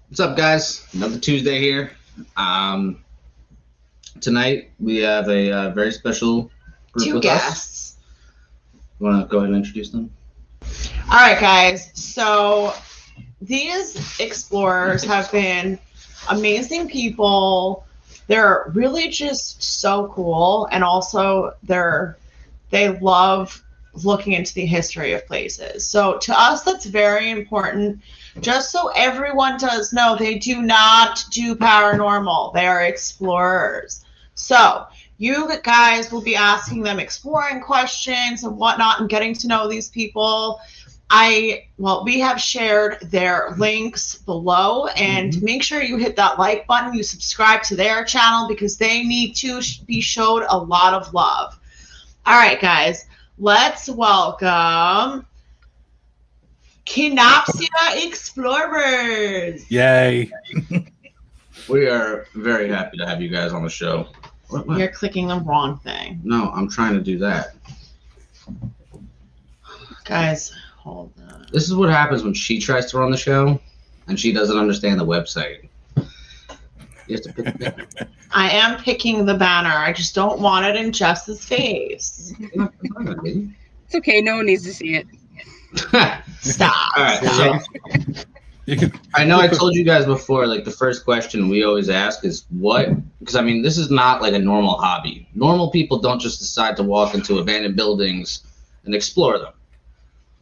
What's up, guys? Another Tuesday here. Tonight we have a very special group Two with guests. us. You want to go ahead and introduce them? All right, guys. So these explorers have been amazing people. They're really just so cool, and also they love looking into the history of places. So to us, that's very important. Just so everyone does know, they do not do paranormal. They are explorers. So you guys will be asking them exploring questions and whatnot and getting to know these people. We have shared their links below, and make sure you hit that like button. You subscribe to their channel because they need to be showed a lot of love. All right, guys, let's welcome Kenopsia Explores. Yay. We are very happy to have you guys on the show. What? You're clicking the wrong thing. No, I'm trying to do that. Guys, hold on. This is what happens when she tries to run the show and she doesn't understand the website. You have to pick the banner. I am picking the banner. I just don't want it in Jess's face. It's okay. No one needs to see it. Stop. All right, so I know I told you guys before, like the first question we always ask is what, because I mean, this is not like a normal hobby. Normal people don't just decide to walk into abandoned buildings and explore them.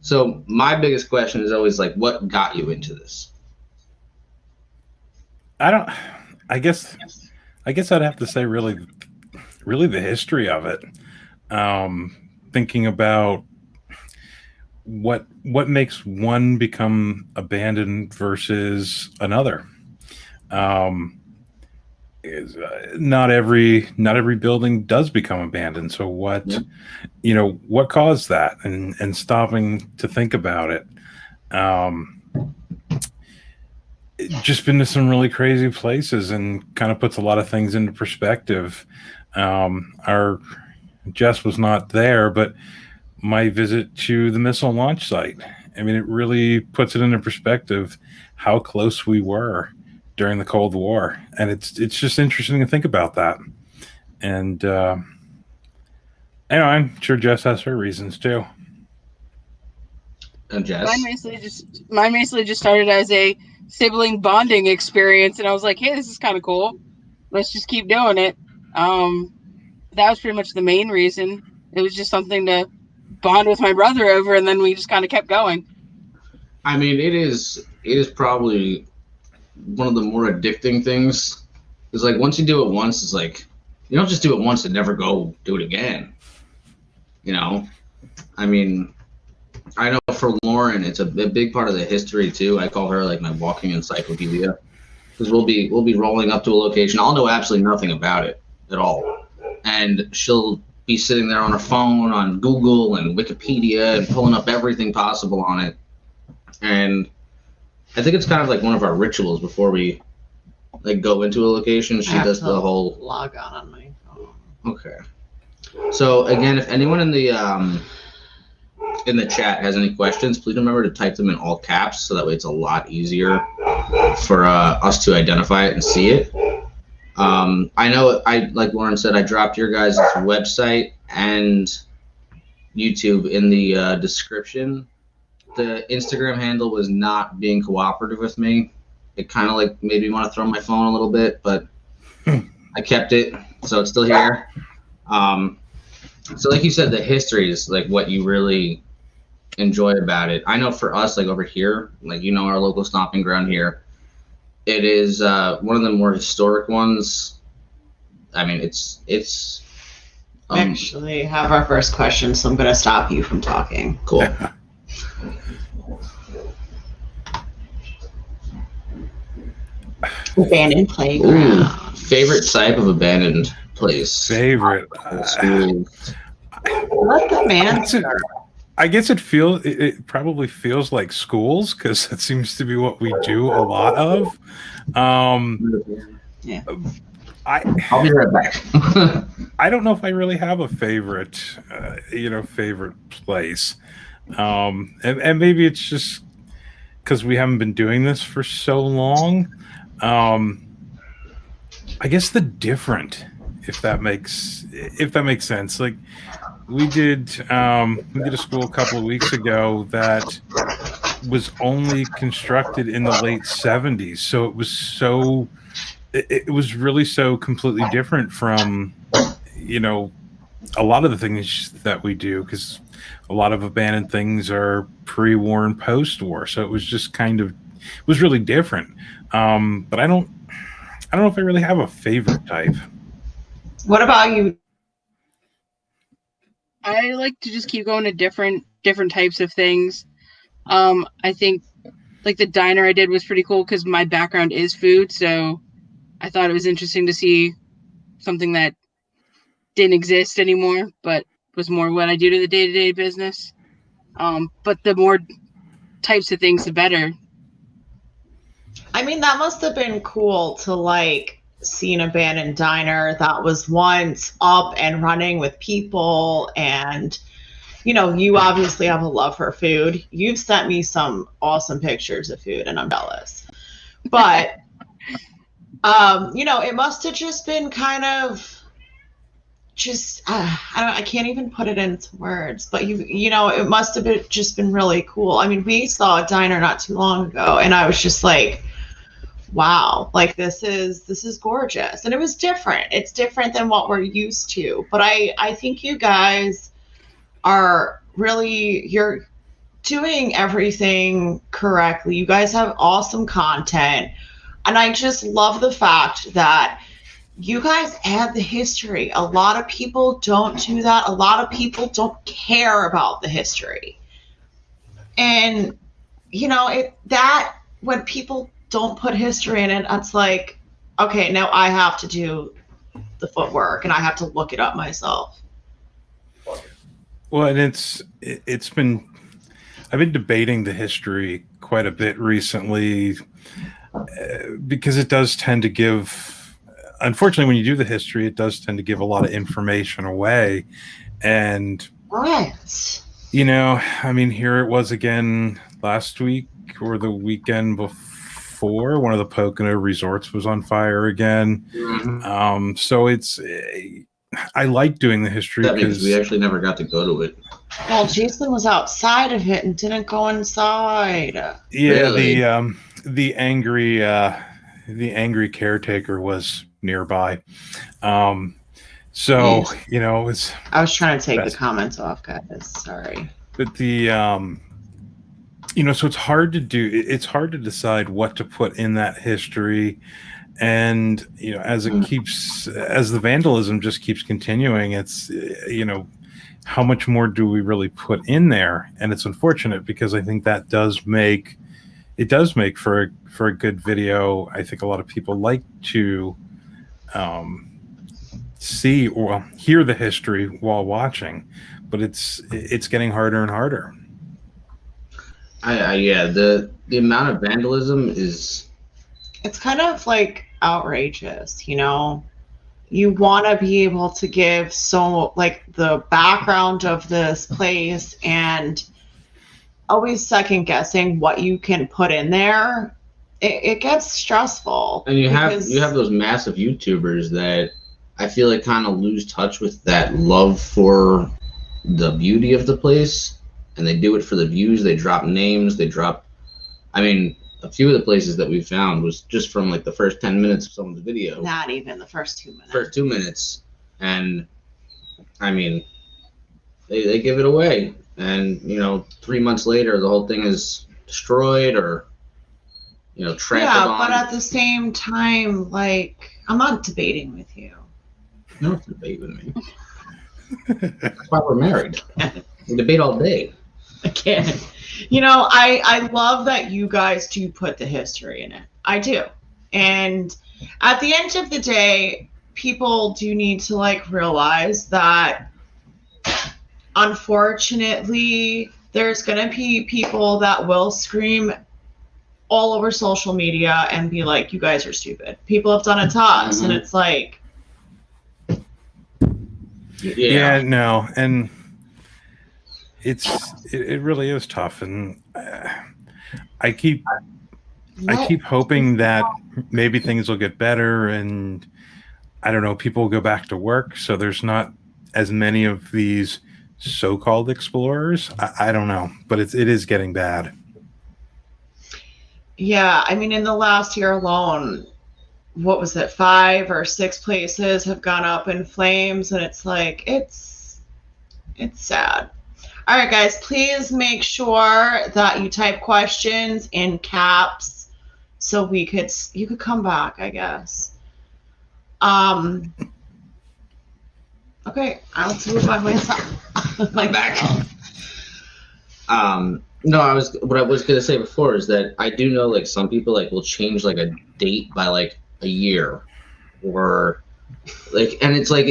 So my biggest question is always like, what got you into this? I guess I'd have to say really the history of it. Thinking about what makes one become abandoned versus another. Not every building does become abandoned. So what, what caused that, and stopping to think about it. Just been to some really crazy places and kind of puts a lot of things into perspective. Our Jess was not there, but my visit to the missile launch site, I mean, it really puts it into perspective how close we were during the Cold War. And it's just interesting to think about that. And, I'm sure Jess has her reasons too. And Jess? Mine basically just started as a sibling bonding experience, and I was like, hey, this is kind of cool. Let's just keep doing it. That was pretty much the main reason. It was just something to bond with my brother over, and then we just kind of kept going. I mean, it is probably one of the more addicting things. It's like once you do it once, it's like you don't just do it once and never go do it again. I mean, I know for Lauren, it's a big part of the history too. I call her like my walking encyclopedia, because we'll be rolling up to a location. I'll know absolutely nothing about it at all, and she'll be sitting there on her phone on Google and Wikipedia and pulling up everything possible on it. And I think it's kind of like one of our rituals before we like go into a location. She does the whole log on my phone. Okay. So again, if anyone in the chat has any questions, please remember to type them in all caps, so that way it's a lot easier for us to identify it and see it. I know, like Lauren said, I dropped your guys' website and YouTube in the description. The Instagram handle was not being cooperative with me. It kind of like made me want to throw my phone a little bit, but I kept it, so it's still here. So like you said, the history is like what you really enjoy about it. I know for us, like over here, like our local stomping ground here, it is one of the more historic ones. I mean, it's We actually have our first question, so I'm going to stop you from talking. Cool. Abandoned playground. Ooh, favorite type of abandoned place? Favorite. Let the man start. I guess it probably feels like schools because that seems to be what we do a lot of. Yeah. I'll be right back. I don't know if I really have a favorite, favorite place. And maybe it's just because we haven't been doing this for so long. I guess the different, if that makes sense. Like we did a school a couple of weeks ago that was only constructed in the late 70s, so it was really so completely different from a lot of the things that we do, because a lot of abandoned things are pre-war and post-war, so it was just it was really different. But I don't know if I really have a favorite type. What about you? I like to just keep going to different types of things. I think like the diner I did was pretty cool because my background is food, so I thought it was interesting to see something that didn't exist anymore, but was more what I do to the day-to-day business. But the more types of things, the better. I mean, that must have been cool to like see an abandoned diner that was once up and running with people, and you obviously have a love for food. You've sent me some awesome pictures of food and I'm jealous. But it must have just been kind of I can't even put it into words, but it must have been really cool. I mean, we saw a diner not too long ago and I was just like, wow, like this is gorgeous. And it was different. It's different than what we're used to. But I think you guys are you're doing everything correctly. You guys have awesome content. And I just love the fact that you guys add the history. A lot of people don't do that. A lot of people don't care about the history. And, when people don't put history in it, it's like, okay, now I have to do the footwork and I have to look it up myself. Well, and I've been debating the history quite a bit recently because it does tend to give, unfortunately, when you do the history, it does tend to give a lot of information away. And, what? I mean, here it was again last week or the weekend before, one of the Pocono resorts was on fire again. Mm-hmm. So I like doing the history because we actually never got to go to it. Well, Jason was outside of it and didn't go inside. Yeah, really? The angry caretaker was nearby. So Jeez. It was. I was trying to take the comments off, guys. Sorry. But the so it's hard to do. It's hard to decide what to put in that history. And as the vandalism just keeps continuing, it's how much more do we really put in there? And it's unfortunate because I think that does make for a good video. I think a lot of people like to see or hear the history while watching, but it's getting harder and harder. The amount of vandalism is. It's kind of like outrageous, You want to be able to give the background of this place and always second guessing what you can put in there. It gets stressful. And you have those massive YouTubers that I feel like kind of lose touch with that love for the beauty of the place, and they do it for the views. They drop names. A few of the places that we found was just from like the first 10 minutes of someone's video. Not even the first 2 minutes. First 2 minutes. And they give it away. And, 3 months later, the whole thing is destroyed or, trampled on. But at the same time, I'm not debating with you. You don't have to debate with me. That's why we're married. We debate all day. Again, you know, I love that you guys do put the history in it. I do. And at the end of the day, people do need to like realize that unfortunately there's going to be people that will scream all over social media and be like, you guys are stupid. People have done it to us. And it's like, yeah, no, and it really is tough, and I keep hoping that maybe things will get better, and I don't know, people will go back to work, so there's not as many of these so-called explorers. I don't know, but it is getting bad. Yeah, I mean, in the last year alone, what was it, 5 or 6 places have gone up in flames, and it's like, it's sad. All right, guys, please make sure that you type questions in caps so you could come back, I guess. Okay, I'll do it by myself. I'm back. No, what I was gonna say before is that I do know like some people like will change like a date by like a year, or like, and it's like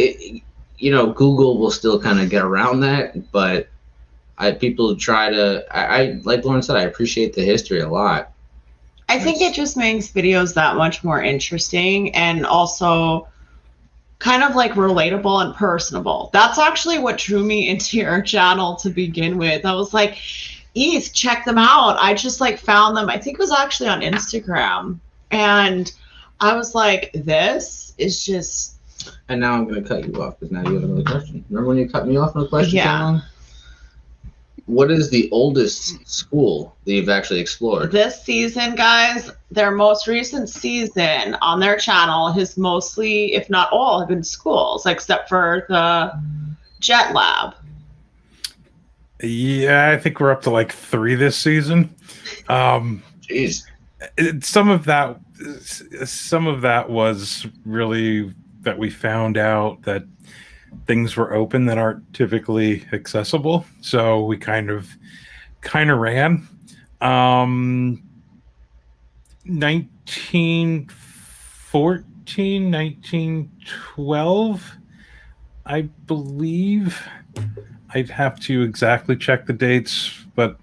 you know, Google will still kind of get around that, but people try to. I like Lauren said, I appreciate the history a lot. I think it just makes videos that much more interesting, and also kind of like relatable and personable. That's actually what drew me into your channel to begin with. I was like, Eve, check them out. I just like found them. I think it was actually on Instagram. And I was like, this is just. And now I'm going to cut you off because now you have another question. Remember when you cut me off on a question? Yeah. What is the oldest school that you've actually explored? This season, guys, their most recent season on their channel has mostly, if not all, have been schools, except for the Jet Lab. Yeah, I think we're up to like 3 this season. Jeez. Some of that was really that we found out that things were open that aren't typically accessible, so we kind of ran. 1914, 1912, I believe. I'd have to exactly check the dates, but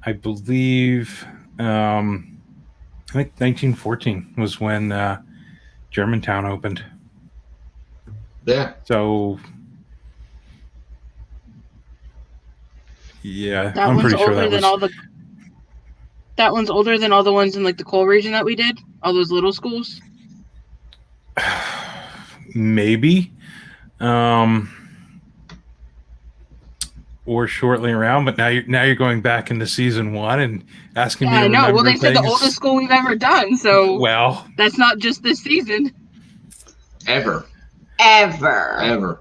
I believe I think 1914 was when Germantown opened. Yeah. So, yeah, That I'm one's pretty sure older than all the. That one's older than all the ones in like the coal region that we did. All those little schools. Maybe, or shortly around. But now you're going back into season 1 and asking me. Yeah, to I know. Well, they remember said the things. oldest school we've ever done. So Well, that's not just this season. Ever. ever.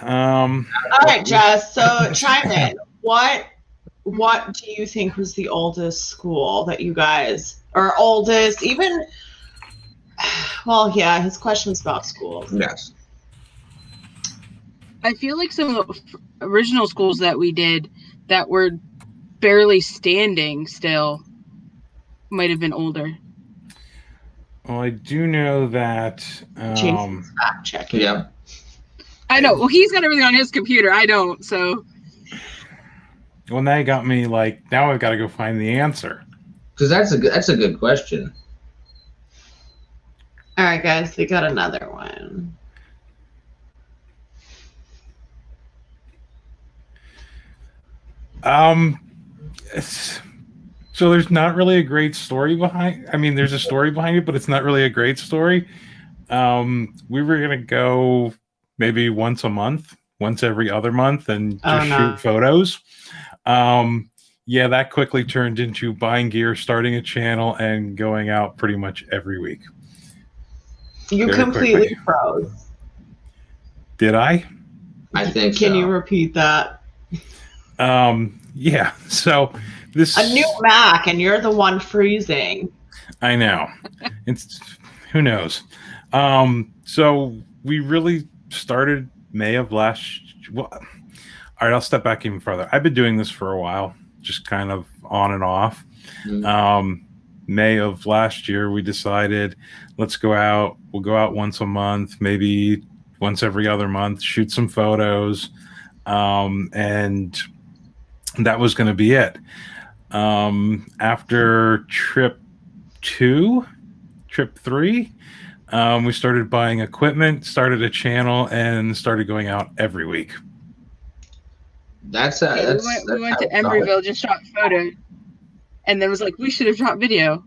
All right, Jess. So chime in. What do you think was the oldest school that you guys, or oldest, even? Well, yeah, his question's about schools. Yes. I feel like some of the original schools that we did that were barely standing still might have been older. Well, I do know that. Jason's fact checking. Yeah. I know. Well, he's got everything on his computer. I don't. So. Well, now you got me like. Now I've got to go find the answer. Because that's a good question. All right, guys, we got another one. So there's not really a great story behind. I mean, there's a story behind it, but it's not really a great story. We were gonna go maybe once a month, once every other month, and just shoot photos. Yeah, that quickly turned into buying gear, starting a channel, and going out pretty much every week. You Very completely quickly. froze. Did I? I think Can so. you repeat that? Yeah. So this A new Mac, and you're the one freezing. I know. It's who knows. So we really started May of last. Well, all right, I'll step back even further. I've been doing this for a while, just kind of on and off. May of last year, we decided, let's go out. We'll go out once a month, maybe once every other month, shoot some photos, and that was going to be it. After trip 3, we started buying equipment, started a channel, and started going out every week. We went to Embryville, just shot photos, and then was like, we should have shot video.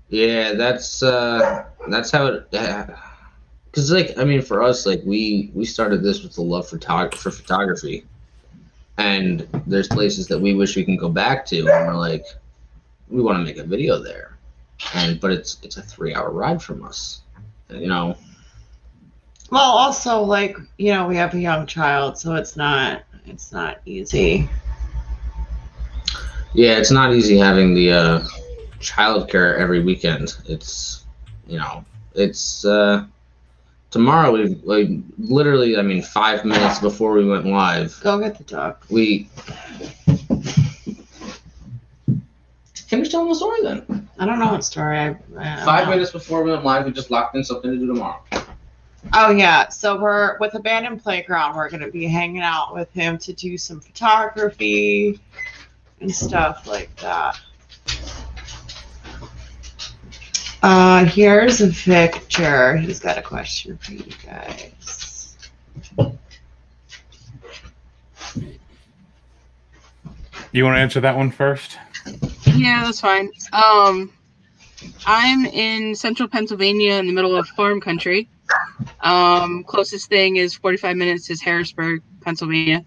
Yeah, that's how it. Because for us, we started this with the love for photography, and there's places that we wish we can go back to, and we're like, we want to make a video there, but it's a 3-hour ride from us, Well, also, we have a young child, so it's not easy. Yeah, it's not easy having the childcare every weekend. It's tomorrow. We literally, 5 minutes before we went live. Go get the dog. Finish telling the story then. I don't know what story. I 5 minutes before we went live, we just locked in something to do tomorrow. Oh yeah, so we're with Abandoned Playground. We're gonna be hanging out with him to do some photography and stuff like that. Here's Victor. He's got a question for you guys. You want to answer that one first? Yeah, that's fine. I'm in central Pennsylvania in the middle of farm country. Closest thing is 45 minutes is Harrisburg, Pennsylvania.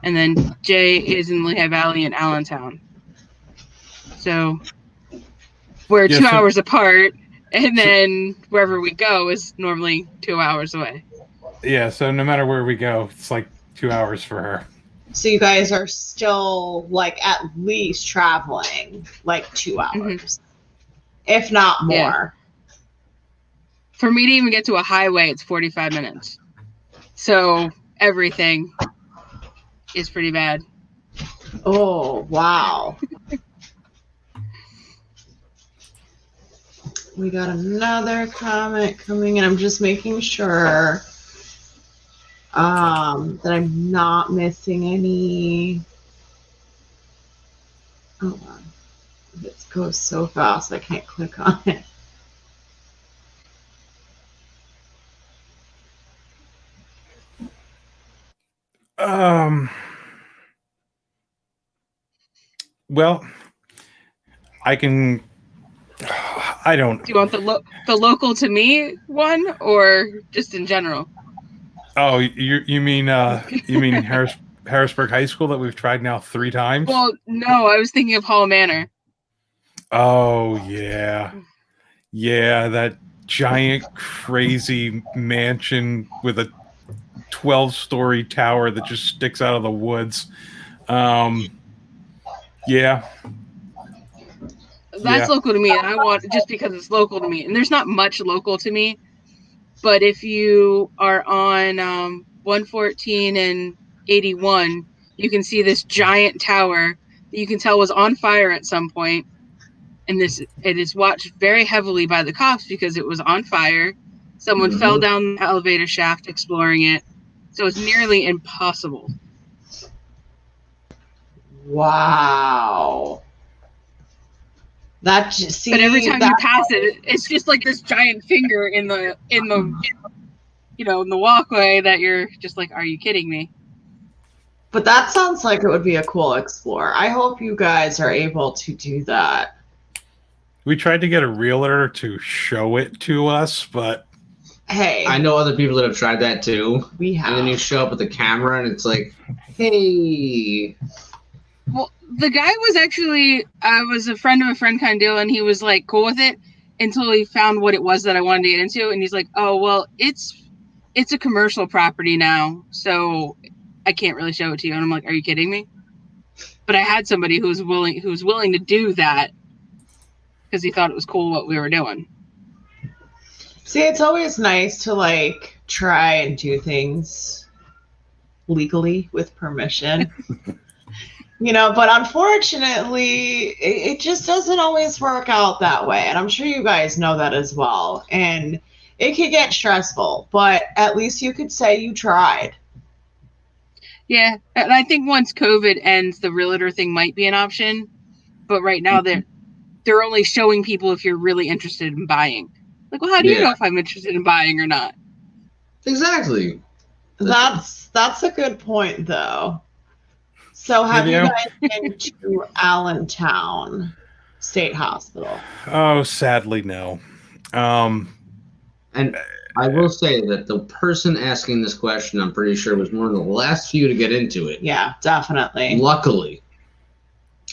And then Jay is in Lehigh Valley in Allentown. So we're 2 hours apart, and then wherever we go is normally 2 hours away. Yeah, so no matter where we go, it's like 2 hours for her. So you guys are still at least traveling 2 hours, if not more. Yeah. For me to even get to a highway, it's 45 minutes. So everything is pretty bad. Oh, wow. We got another comment coming in. I'm just making sure that I'm not missing any. Hold on. It goes so fast I can't click on it. Well, I don't. Do you want the local to me one, or just in general? Oh, you mean Harrisburg High School that we've tried now 3 times? Well, no, I was thinking of Hall Manor. Oh yeah, that giant crazy mansion with a 12-story tower that just sticks out of the woods. Yeah. That's local to me, and I want just because it's local to me. And there's not much local to me, but if you are on 114 and 81, you can see this giant tower that you can tell was on fire at some point. And it is watched very heavily by the cops because it was on fire. Someone fell down the elevator shaft exploring it. So it's nearly impossible. Wow. But every time you pass it, it's just like this giant finger in the walkway that you're just like, are you kidding me? But that sounds like it would be a cool explore. I hope you guys are able to do that. We tried to get a realtor to show it to us, but hey, I know other people that have tried that too. We have. And then you show up with the camera and it's like, hey. Well, the guy was actually, was a friend of a friend kind of deal, and he was like cool with it until he found what it was that I wanted to get into, and he's like, oh, well, it's a commercial property now, so I can't really show it to you. And I'm like, are you kidding me? But I had somebody who was willing to do that because he thought it was cool what we were doing. See, it's always nice to like try and do things legally with permission. But unfortunately, it just doesn't always work out that way. And I'm sure you guys know that as well. And it could get stressful, but at least you could say you tried. Yeah, and I think once COVID ends, the realtor thing might be an option. But right now, they're only showing people if you're really interested in buying. Like, well, how do you know if I'm interested in buying or not? Exactly. That's a good point, though. So have you guys been to Allentown State Hospital? Oh, sadly, no. And I will say that the person asking this question, I'm pretty sure, was one of the last few to get into it. Yeah, definitely. Luckily.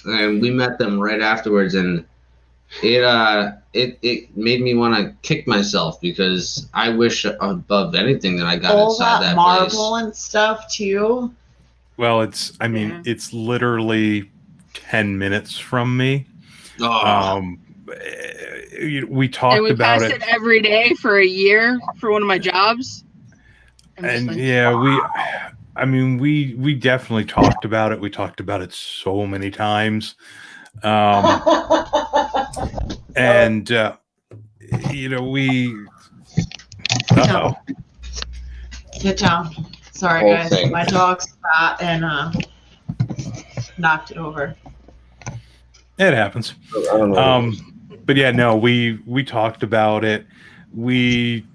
And we met them right afterwards, and it made me want to kick myself because I wish above anything that I got all inside that marble place. And stuff too. Well, it's literally 10 minutes from me. Oh. We talked about it every day for a year for one of my jobs. And we definitely talked about it. We talked about it so many times. And we Get down. Sorry guys, my dog's fat and knocked it over. It happens. But yeah, no, we talked about it. We'd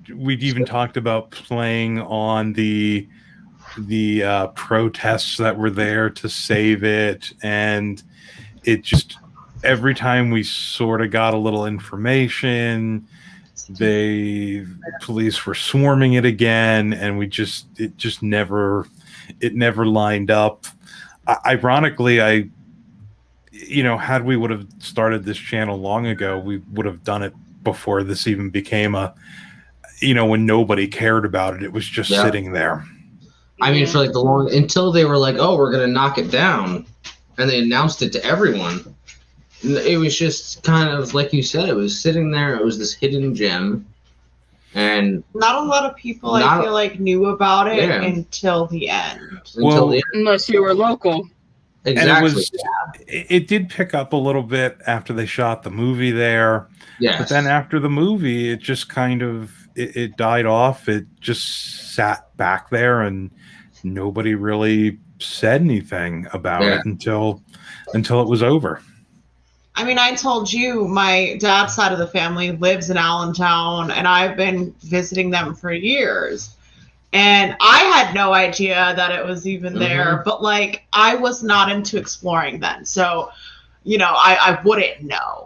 even talked about playing on the protests that were there to save it, and it just every time we sort of got a little information, police were swarming it again, and it never lined up. Ironically, had we would have started this channel long ago, we would have done it before this even became when nobody cared about it. It was just sitting there. I mean, for like until they were like, oh, we're going to knock it down. And they announced it to everyone. It was just kind of, like you said, it was sitting there. It was this hidden gem. And not a lot of people, I feel like, knew about it until the end. Unless you were local. Exactly. And it did pick up a little bit after they shot the movie there. Yes. But then after the movie, it just kind of it died off. It just sat back there, and nobody really said anything about it until it was over. I mean, I told you my dad's side of the family lives in Allentown, and I've been visiting them for years. And I had no idea that it was even there, but like I was not into exploring then. So, I wouldn't know.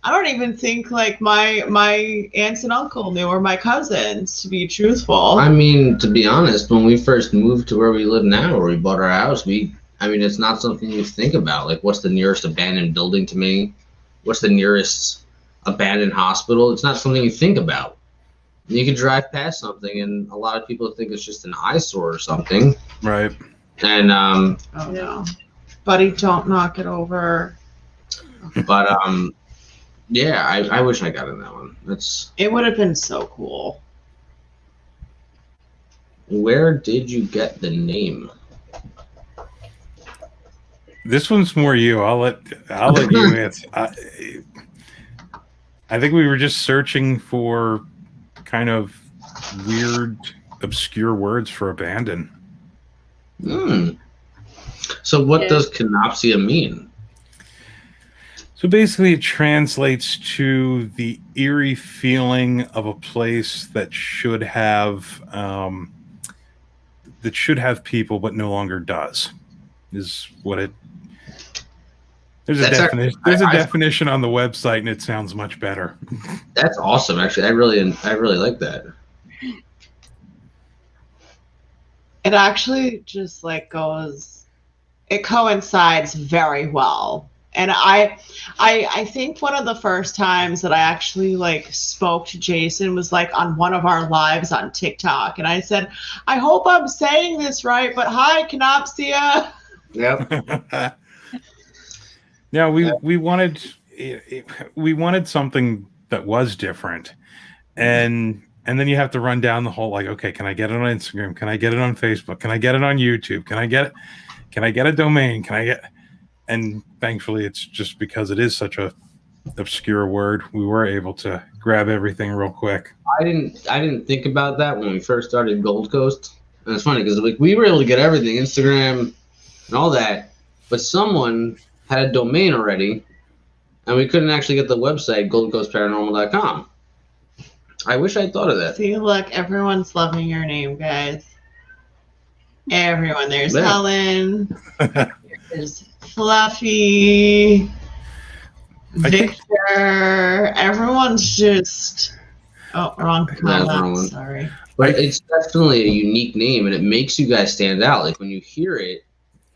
I don't even think like my aunts and uncle knew, or my cousins, to be truthful. I mean, to be honest, when we first moved to where we live now, where we bought our house, it's not something you think about. Like, what's the nearest abandoned building to me? What's the nearest abandoned hospital? It's not something you think about. You can drive past something, and a lot of people think it's just an eyesore or something. Right. And oh no, buddy, don't knock it over. But I wish I got in that one. It would have been so cool. Where did you get the name? This one's more you. I'll let you answer. I think we were just searching for kind of weird, obscure words for abandon. So what does Kenopsia mean? So basically it translates to the eerie feeling of a place that should have people but no longer does, is what it. There's a definition. There's a definition on the website, and it sounds much better. That's awesome. Actually, I really like that. It actually just like goes. It coincides very well, and I think one of the first times that I actually like spoke to Jason was like on one of our lives on TikTok, and I said, "I hope I'm saying this right, but hi, Kenopsia." Yep. Yeah, we wanted something that was different. And then you have to run down the whole, like, okay, can I get it on Instagram? Can I get it on Facebook? Can I get it on YouTube? Can I get a domain? And thankfully it's just because it is such a obscure word, we were able to grab everything real quick. I didn't think about that when we first started Gold Coast. And it's funny because like we were able to get everything, Instagram and all that, but someone had a domain already, and we couldn't actually get the website goldcoastparanormal.com. I wish I'd thought of that. See, look, everyone's loving your name, guys. Everyone. There's Yeah. Helen. There's Fluffy. Victor. Everyone's just. Oh, wrong comment. Sorry. But it's definitely a unique name, and it makes you guys stand out. Like when you hear it,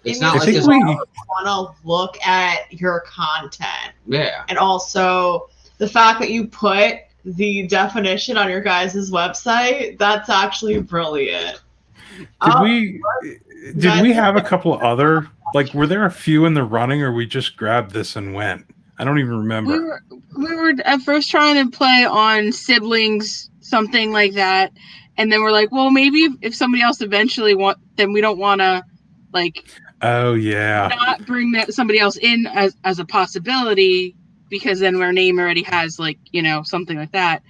it's not like you this. want to look at your content. Yeah. And also the fact that you put the definition on your guys' website, that's actually brilliant. Did we have a couple of other, like, were there a few in the running, or we just grabbed this and went? I don't even remember. We were at first trying to play on siblings, something like that, and then we're like, well, maybe if somebody else eventually then we don't want to, like, oh yeah, not bring somebody else in as a possibility, because then our name already has, like, something like that.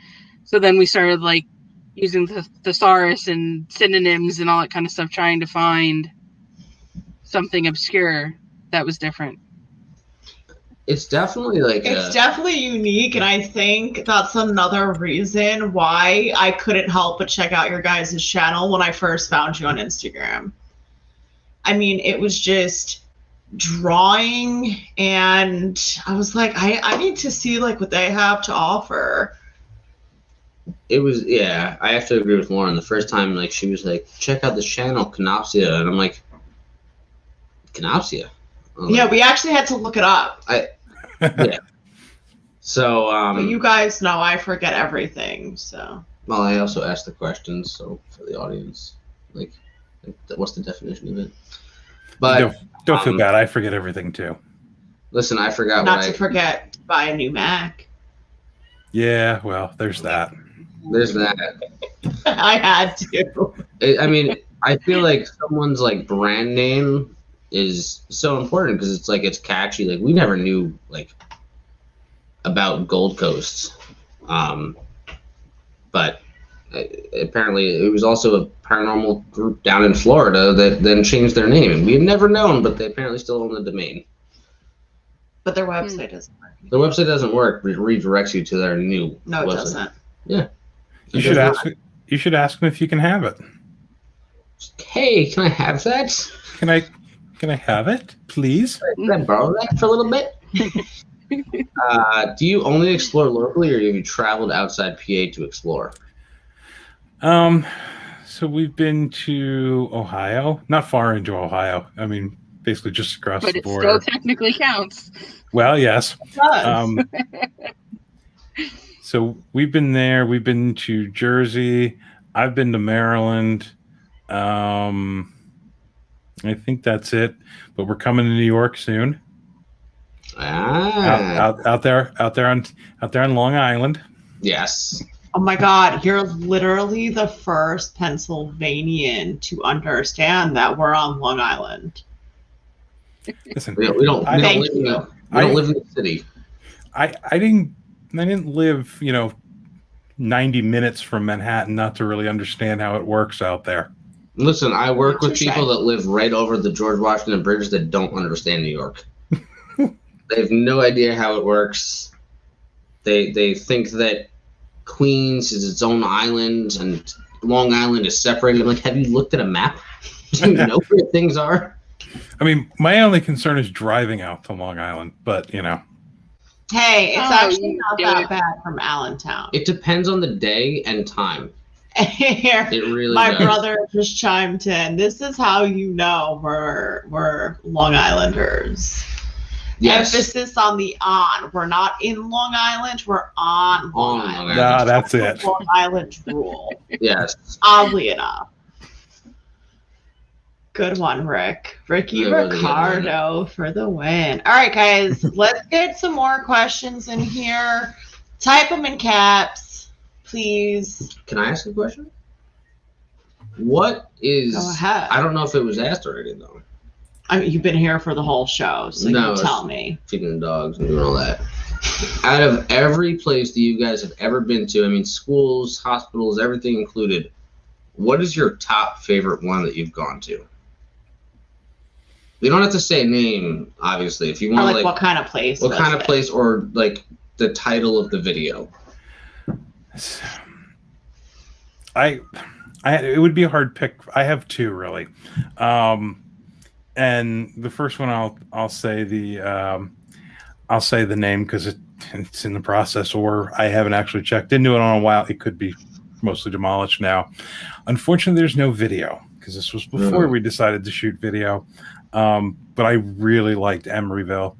So then we started, like, using the thesaurus and synonyms and all that kind of stuff, trying to find something obscure that was different. It's definitely definitely unique, and I think that's another reason why I couldn't help but check out your guys' channel when I first found you on Instagram. I mean, it was just drawing, and I was like, I need to see like what they have to offer. It was, yeah, I have to agree with Lauren. The first time, like, she was like, check out this channel, Kenopsia, and I'm like, Kenopsia? Yeah, we actually had to look it up. Yeah. So, but you guys know I forget everything, so. Well, I also asked the questions, so for the audience, like what's the definition of it? But don't feel bad. I forget everything too. Listen, I forgot. Not to forget to buy a new Mac. Yeah, well, there's that. There's that. I had to. I mean, I feel like someone's like brand name is so important because it's like it's catchy. Like we never knew like about Gold Coast, but apparently it was also a paranormal group down in Florida that then changed their name, and we had never known, but they apparently still own the domain. But their website doesn't work. Their website doesn't work. It redirects you to their new. No, it website. doesn't. Yeah. You should ask. You should ask them if you can have it. Hey, can I have that? Can I have it, please? Can I borrow that for a little bit? Do you only explore locally, or have you traveled outside PA to explore? So we've been to Ohio, not far into Ohio. I mean, basically just across the border. But it still technically counts. Well, yes. It does. So we've been there. We've been to Jersey. I've been to Maryland. I think that's it. But we're coming to New York soon. Out there on Long Island. Yes. Oh my God, you're literally the first Pennsylvanian to understand that we're on Long Island. Listen, we don't live in the city. I didn't live, 90 minutes from Manhattan not to really understand how it works out there. Listen, I work with people that live right over the George Washington Bridge that don't understand New York. They have no idea how it works. They think that Queens is its own island and Long Island is separated. I'm like, have you looked at a map? Do you know where things are? I mean, my only concern is driving out to Long Island, but Hey, it's actually not that bad from Allentown. It depends on the day and time. Here, it really my does. brother just chimed in. This is how you know we're Long Islanders. Yes. Emphasis on the on. We're not in Long Island. We're on Long Island. No, that's it. Long Island rule. Yes. Oddly enough. Good one, Rick. Ricky Ricardo for the win. All right, guys, let's get some more questions in here. Type them in caps, please. Can I ask a question? What is? Go ahead. I don't know if it was asked already though. I mean, you've been here for the whole show, so No, you tell me. Feeding the dogs and doing all that. Out of every place that you guys have ever been to, I mean, schools, hospitals, everything included, what is your top favorite one that you've gone to? You don't have to say a name, obviously. If you want, Or like what kind of place? what kind of place, or like the title of the video. It would be a hard pick. I have two really, and the first one I'll say the name because it's in the process, or I haven't actually checked into it in a while. It could be mostly demolished now. Unfortunately, there's no video because this was before we decided to shoot video. But I really liked Emeryville,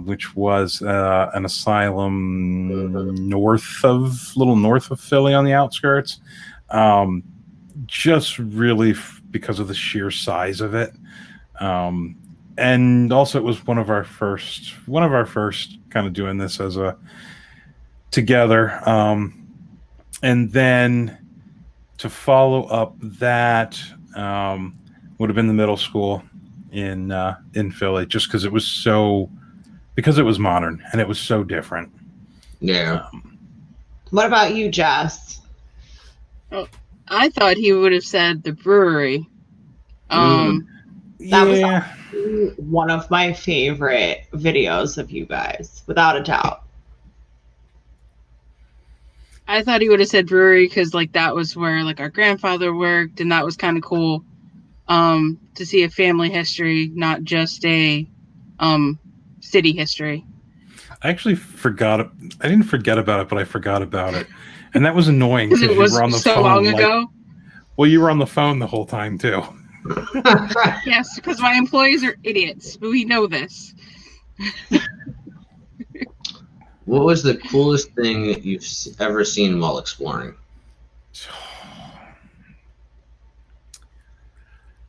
which was an asylum north of Philly on the outskirts. Just really because of the sheer size of it. And also it was one of our first kind of doing this as a together. And then to follow up that would have been the middle school in Philly, just because it was modern and it was so different. Yeah. What about you, Jess? Oh, I thought he would have said the brewery. That was one of my favorite videos of you guys, without a doubt. I thought he would have said brewery because like that was where like our grandfather worked, and that was kind of cool to see a family history, not just a city history. I actually forgot it. I didn't forget about it, but I forgot about it, and that was annoying because it you was were on the so phone. long ago. Well, you were on the phone the whole time too. Yes, because my employees are idiots. But we know this. What was the coolest thing that you've ever seen while exploring?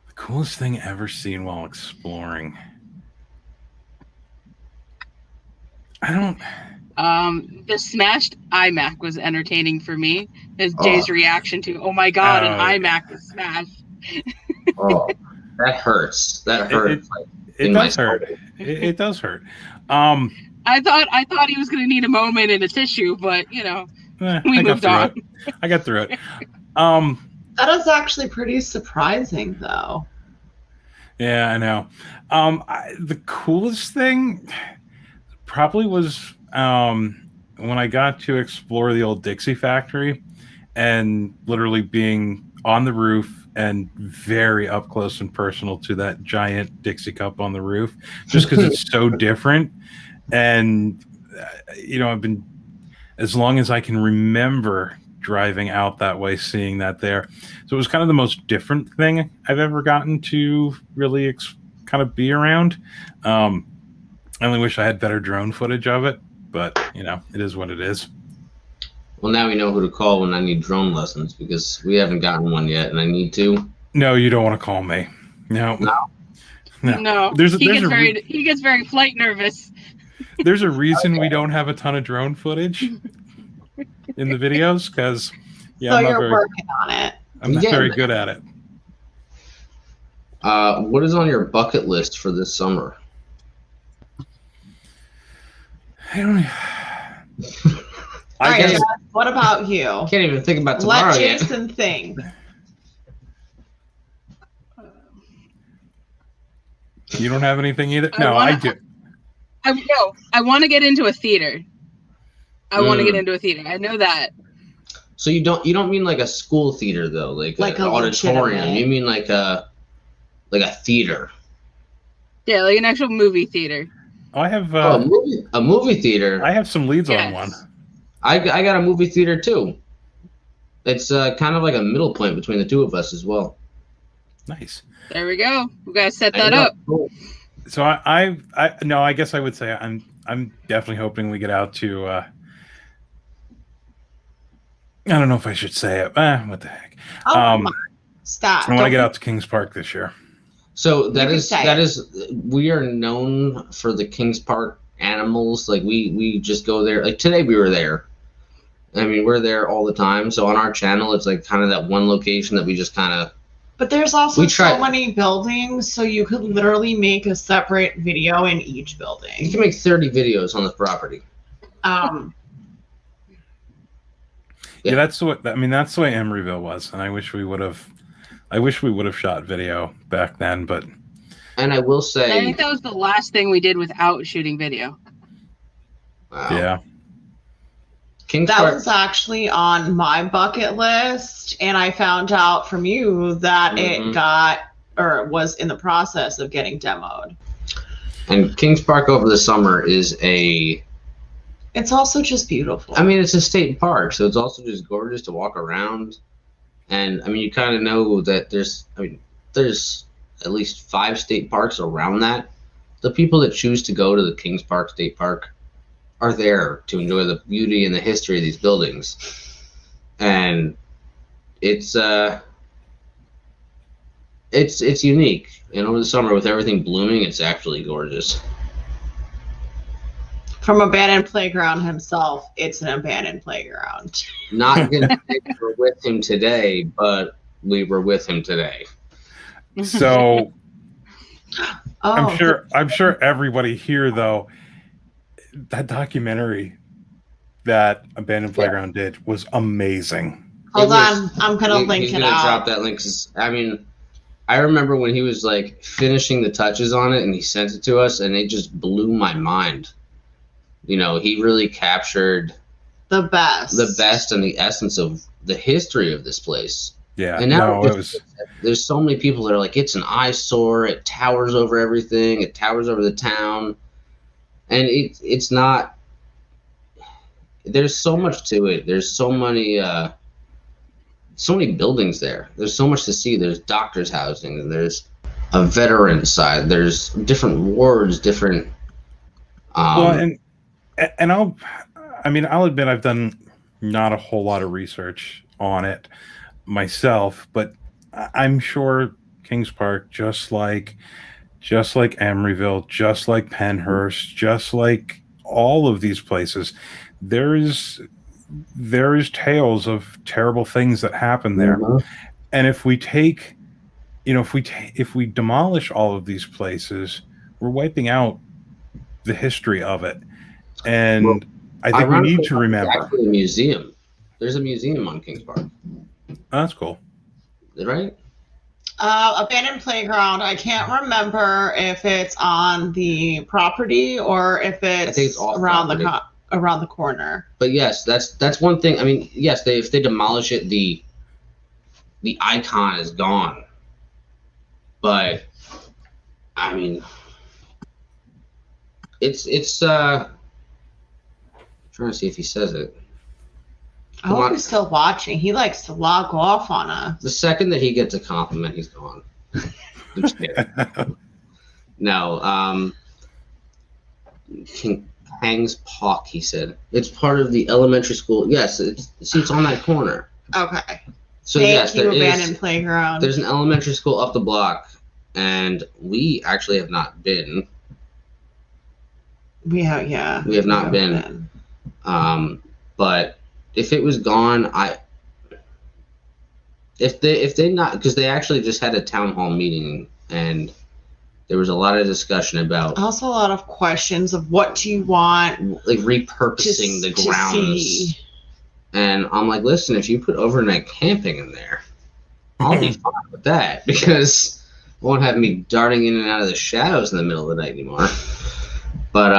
The coolest thing ever seen while exploring. I don't. The smashed iMac was entertaining for me. As Jay's reaction to, "Oh my God, an iMac is smashed." Oh, that hurts. That hurts. It does hurt. It does hurt. I thought he was going to need a moment and a tissue, but we moved on. I got through it. That is actually pretty surprising, though. Yeah, I know. The coolest thing probably was when I got to explore the old Dixie factory and literally being on the roof and very up close and personal to that giant Dixie cup on the roof, just because it's so different. And, I've been, as long as I can remember driving out that way, seeing that there. So it was kind of the most different thing I've ever gotten to really kind of be around. I only wish I had better drone footage of it, but, it is what it is. Well, now we know who to call when I need drone lessons because we haven't gotten one yet, and I need to. No, you don't want to call me. No. He gets very flight nervous. There's a reason we don't have a ton of drone footage in the videos because, you're working on it. I'm not very good at it. What is on your bucket list for this summer? I don't. All right, what about you? Can't even think about tomorrow Let yet. Jason think. You don't have anything either? No, I do. I want to get into a theater. I want to get into a theater. I know that. So you don't mean like a school theater though, like an auditorium. You mean like a theater? Yeah, like an actual movie theater. I have a movie theater. I have some leads on one. I got a movie theater too. It's kind of like a middle point between the two of us as well. Nice. There we go. We gotta set that up. Cool. So I guess I would say I'm definitely hoping we get out to. I don't know if I should say it. What the heck? Stop. I want to get out to Kings Park this year. So that is we are known for the Kings Park animals. Like we just go there. Like today we were there. I mean, we're there all the time. So on our channel, it's like kind of that one location that we just kind of. But there's also so many buildings, so you could literally make a separate video in each building. You can make 30 videos on this property. Yeah, that's what I mean. That's the way Emeryville was, and I wish we would have shot video back then. But and I will say, I think that was the last thing we did without shooting video. Wow. Yeah, that was actually on my bucket list, and I found out from you that it was in the process of getting demoed. And Kings Park over the summer is it's also just beautiful. I mean, it's a state park, so it's also just gorgeous to walk around. And I mean, you kind of know that there's at least 5 state parks around that. The people that choose to go to the Kings Park State Park are there to enjoy the beauty and the history of these buildings. And it's unique. And over the summer, with everything blooming, it's actually gorgeous. From Abandoned Playground himself, it's an abandoned playground. Not gonna say we're with him today, but we were with him today. So I'm sure everybody here, though, that documentary that Abandoned Playground did was amazing. Hold on, I'm gonna link it out. He's gonna drop that link. I mean, I remember when he was like finishing the touches on it, and he sent it to us, and it just blew my mind. You know, he really captured the best and the essence of the history of this place. Yeah, and now there's so many people that are like, it's an eyesore. It towers over everything. It towers over the town, and it's not. There's so much to it. There's so many buildings there. There's so much to see. There's doctors' housing. And there's a veteran side. There's different wards, different. And I'll admit I've done not a whole lot of research on it myself, but I'm sure Kings Park, just like Emeryville, just like Penhurst, just like all of these places, there is tales of terrible things that happen there. Mm-hmm. And if we demolish all of these places, we're wiping out the history of it. And I think we need to remember. Actually, a museum. There's a museum on Kings Park. Oh, that's cool. Right? Abandoned Playground. I can't remember if it's on the property or if it's around the corner. But yes, that's one thing. I mean, yes, if they demolish it, the icon is gone. But I mean, it's trying to see if he says it. I hope he's still watching. He likes to log off on us. The second that he gets a compliment, he's gone. I'm just kidding. No, King Hangs Park, he said. It's part of the elementary school. Yes, it's on that corner. Okay. So Thank you, Abandoned Playground. There's an elementary school up the block, and we actually have not been. We have not been. But if it was gone, if they not, because they actually just had a town hall meeting, and there was a lot of discussion about, also a lot of questions of what do you want, like repurposing the grounds. And I'm like, listen, if you put overnight camping in there, I'll be fine with that, because it won't have me darting in and out of the shadows in the middle of the night anymore. But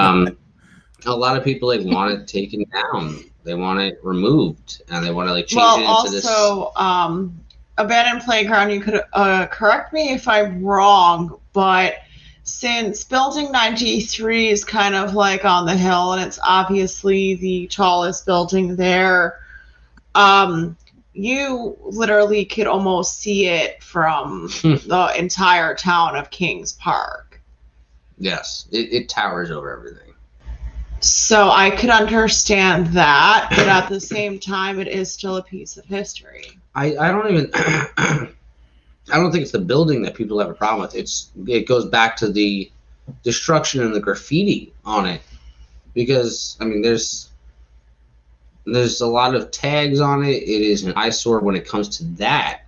a lot of people want it taken down. They want it removed, and they want to change it into this. Well, also, Abandoned Playground. You could correct me if I'm wrong, but since Building 93 is kind of on the hill, and it's obviously the tallest building there, you literally could almost see it from the entire town of Kings Park. Yes, it towers over everything. So I could understand that, but at the same time, it is still a piece of history. I don't even. I don't think it's the building that people have a problem with. It goes back to the destruction and the graffiti on it because I mean, there's a lot of tags on it. It is an eyesore when it comes to that.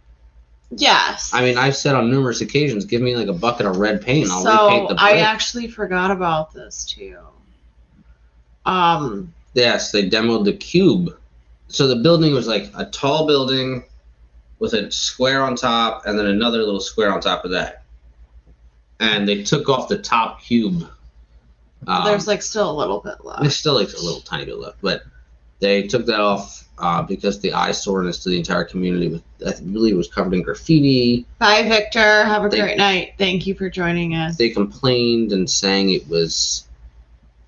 Yes. I mean, I've said on numerous occasions, give me like a bucket of red paint. I'll repaint So the I brick. actually forgot about this too. Yes, they demoed the cube. So the building was like a tall building with a square on top and then another little square on top of that. And they took off the top cube. There's like still a little bit left. There's still like a little tiny bit left, but they took that off because the eyesoreness to the entire community I believe it was covered in graffiti. Bye, Victor. Have a great night. Thank you for joining us. They complained and saying it was.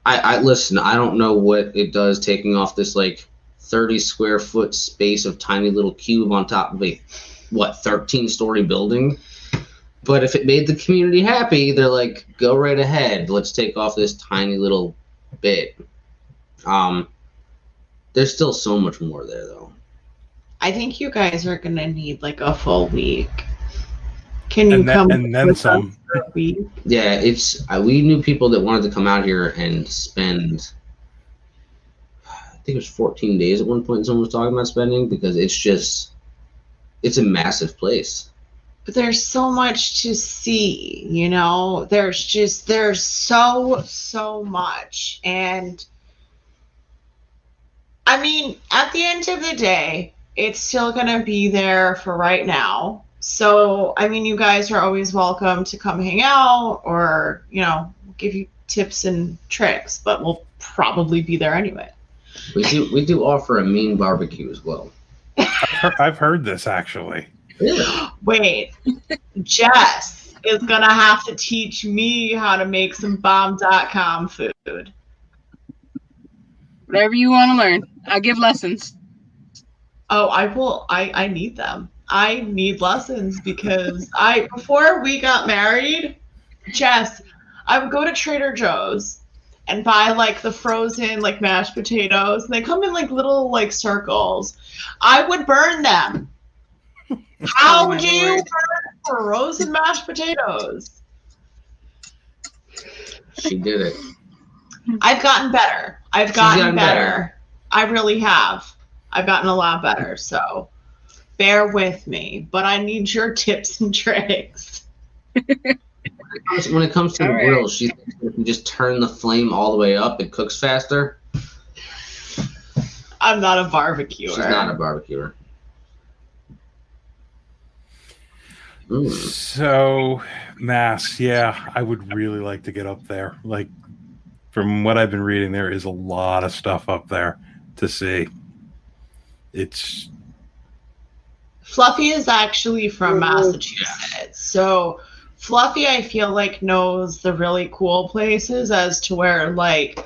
I listen. I don't know what it does taking off this like 30 square foot space of tiny little cube on top of a 13-story building. But if it made the community happy, they're like, go right ahead. Let's take off this tiny little bit. There's still so much more there, though. I think you guys are gonna need like a full week. Can you come and then some? For a week? Yeah, it's we knew people that wanted to come out here and spend. I think it was 14 days at one point. Someone was talking about spending because it's a massive place. But there's so much to see, you know. There's so much, and I mean, at the end of the day, it's still gonna be there for right now. So, I mean, you guys are always welcome to come hang out or, you know, give you tips and tricks, but we'll probably be there anyway. We do offer a mean barbecue as well. I've heard this actually. Really? Wait, Jess is gonna have to teach me how to make some bomb.com food. Whatever you want to learn. I'll give lessons. Oh, I will. I need them. I need lessons because before we got married, Jess, I would go to Trader Joe's and buy like the frozen like mashed potatoes. And they come in like little like circles. I would burn them. How do you burn frozen mashed potatoes? She did it. I've gotten better. I've gotten better. I really have. I've gotten a lot better. So bear with me, but I need your tips and tricks. When it comes to the grill, she thinks if you just turn the flame all the way up, it cooks faster. I'm not a barbecuer. She's not a barbecuer. Ooh. So, Mass, yeah, I would really like to get up there. Like, from what I've been reading, there is a lot of stuff up there to see. It's Fluffy is actually from Massachusetts. So Fluffy, I feel like, knows the really cool places as to where, like,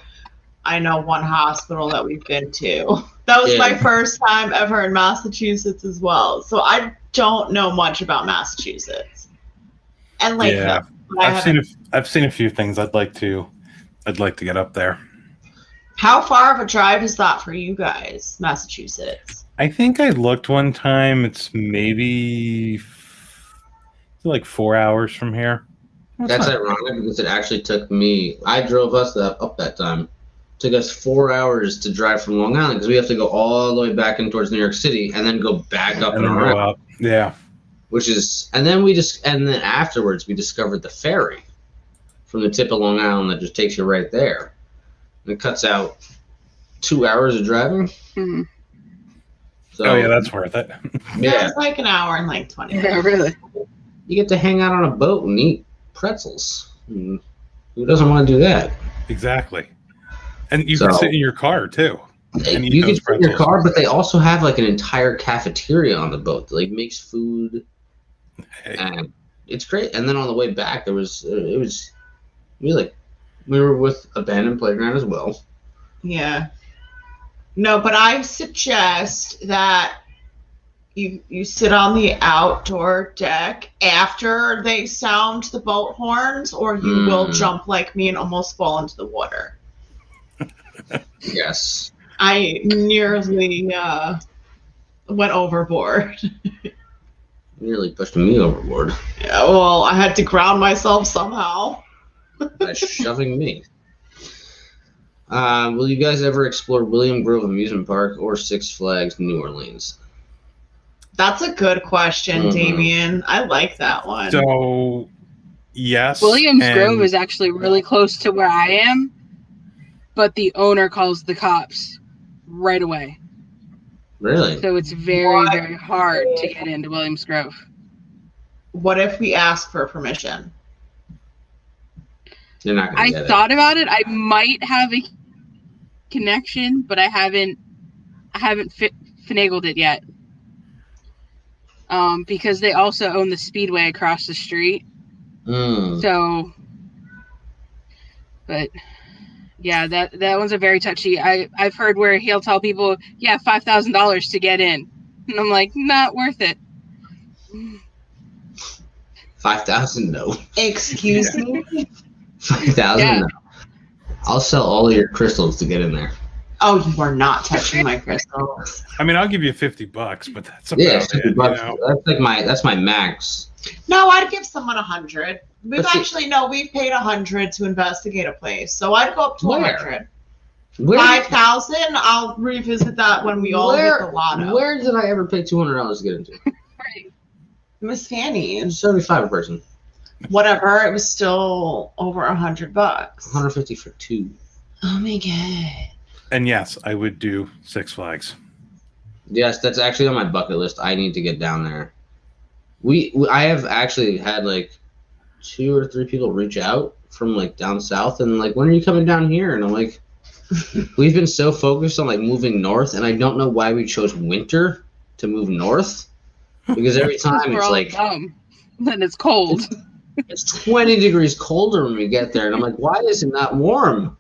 I know one hospital that we've been to. That was my first time ever in Massachusetts as well. So I don't know much about Massachusetts. And like, yeah, I've seen a few things. I'd like to get up there. How far of a drive is that for you guys, Massachusetts? I think I looked one time. It's maybe like 4 hours from here. That's ironic because it actually took me. I drove us up that time. It took us 4 hours to drive from Long Island because we have to go all the way back in towards New York City and then go back up and around. Up. Yeah. And then afterwards we discovered the ferry from the tip of Long Island that just takes you right there. And it cuts out 2 hours of driving. Mm-hmm. So, yeah, that's worth it. Yeah, it's like an hour and like 20 minutes. Yeah, really. You get to hang out on a boat and eat pretzels. Who doesn't want to do that? Exactly. And you can sit in your car too. You can sit in your car, but they also have like an entire cafeteria on the boat that like makes food. And it's great. And then on the way back, we were with Abandoned Playground as well. Yeah. No, but I suggest that you sit on the outdoor deck after they sound the boat horns, or you will jump like me and almost fall into the water. Yes. I nearly went overboard. Nearly pushed me overboard. Yeah, well, I had to ground myself somehow. By shoving me. Will you guys ever explore William Grove Amusement Park or Six Flags New Orleans? That's a good question, Mhm. Damien. I like that one. So, yes. Williams Grove and is actually really close to where I am, but the owner calls the cops right away. Really? So it's very, very hard to get into Williams Grove. What if we ask for permission? You're not gonna I get thought about it. I might have a connection, but I haven't finagled it yet. Because they also own the Speedway across the street. it. So, but yeah, that one's a very touchy. I've heard where he'll tell people, yeah, $5,000 to get in, and I'm like, not worth it. 5,000? No. Excuse me? 5,000? Yeah. No. I'll sell all of your crystals to get in there. Oh, you are not touching my crystals. I mean, I'll give you $50, but that's about Yeah, it. $50. You know? That's my max. No, I'd give someone 100. We've But see- we've paid 100 to investigate a place, so I'd go up to Where? 100. Where? 5,000. I'll revisit that when we all hit the lotto. Where did I ever pay $200 to get into? Right. Miss Fanny, It's 75 a person. whatever. It was still over $100. 150 for two. Oh my god. And yes, I would do Six Flags. Yes, that's actually on my bucket list. I need to get down there. I have actually had like 2 or 3 people reach out from like down south and like, when are you coming down here? And I'm like, we've been so focused on like moving north, and I don't know why we chose winter to move north, because every time We're it's all like dumb. Then it's cold. it's 20 degrees colder when we get there, and I'm like, why is it not warm?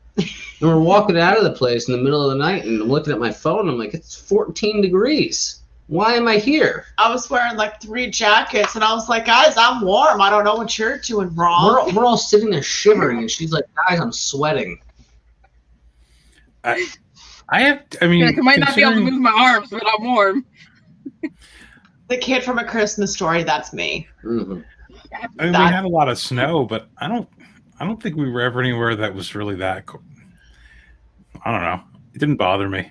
And we're walking out of the place in the middle of the night, and I'm looking at my phone. I'm like, it's 14 degrees. Why am I here? I was wearing like 3 jackets, and I was like, guys, I'm warm. I don't know what you're doing wrong. We're all sitting there shivering, and she's like, guys, I'm sweating. I mean, Like, I might not be able to considering- move my arms, but I'm warm. The kid from A Christmas Story, that's me. Mhm. I mean, we had a lot of snow, but I don't think we were ever anywhere that was really that cold. I don't know. It didn't bother me.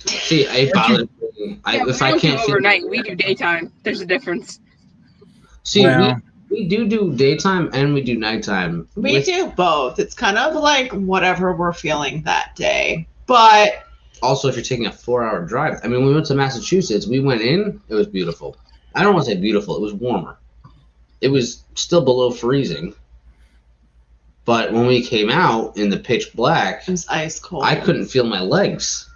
See, it bothers me. Yeah, If we I don't can't do feel overnight, we do daytime. There's a difference. See, Well- we do daytime and we do nighttime. We do both. It's kind of like whatever we're feeling that day. But Also, if you're taking a 4-hour drive, I mean, when we went to Massachusetts, we went in, it was beautiful. I don't want to say beautiful, it was warmer. It was still below freezing. But when we came out in the pitch black, it was ice cold. I couldn't feel my legs.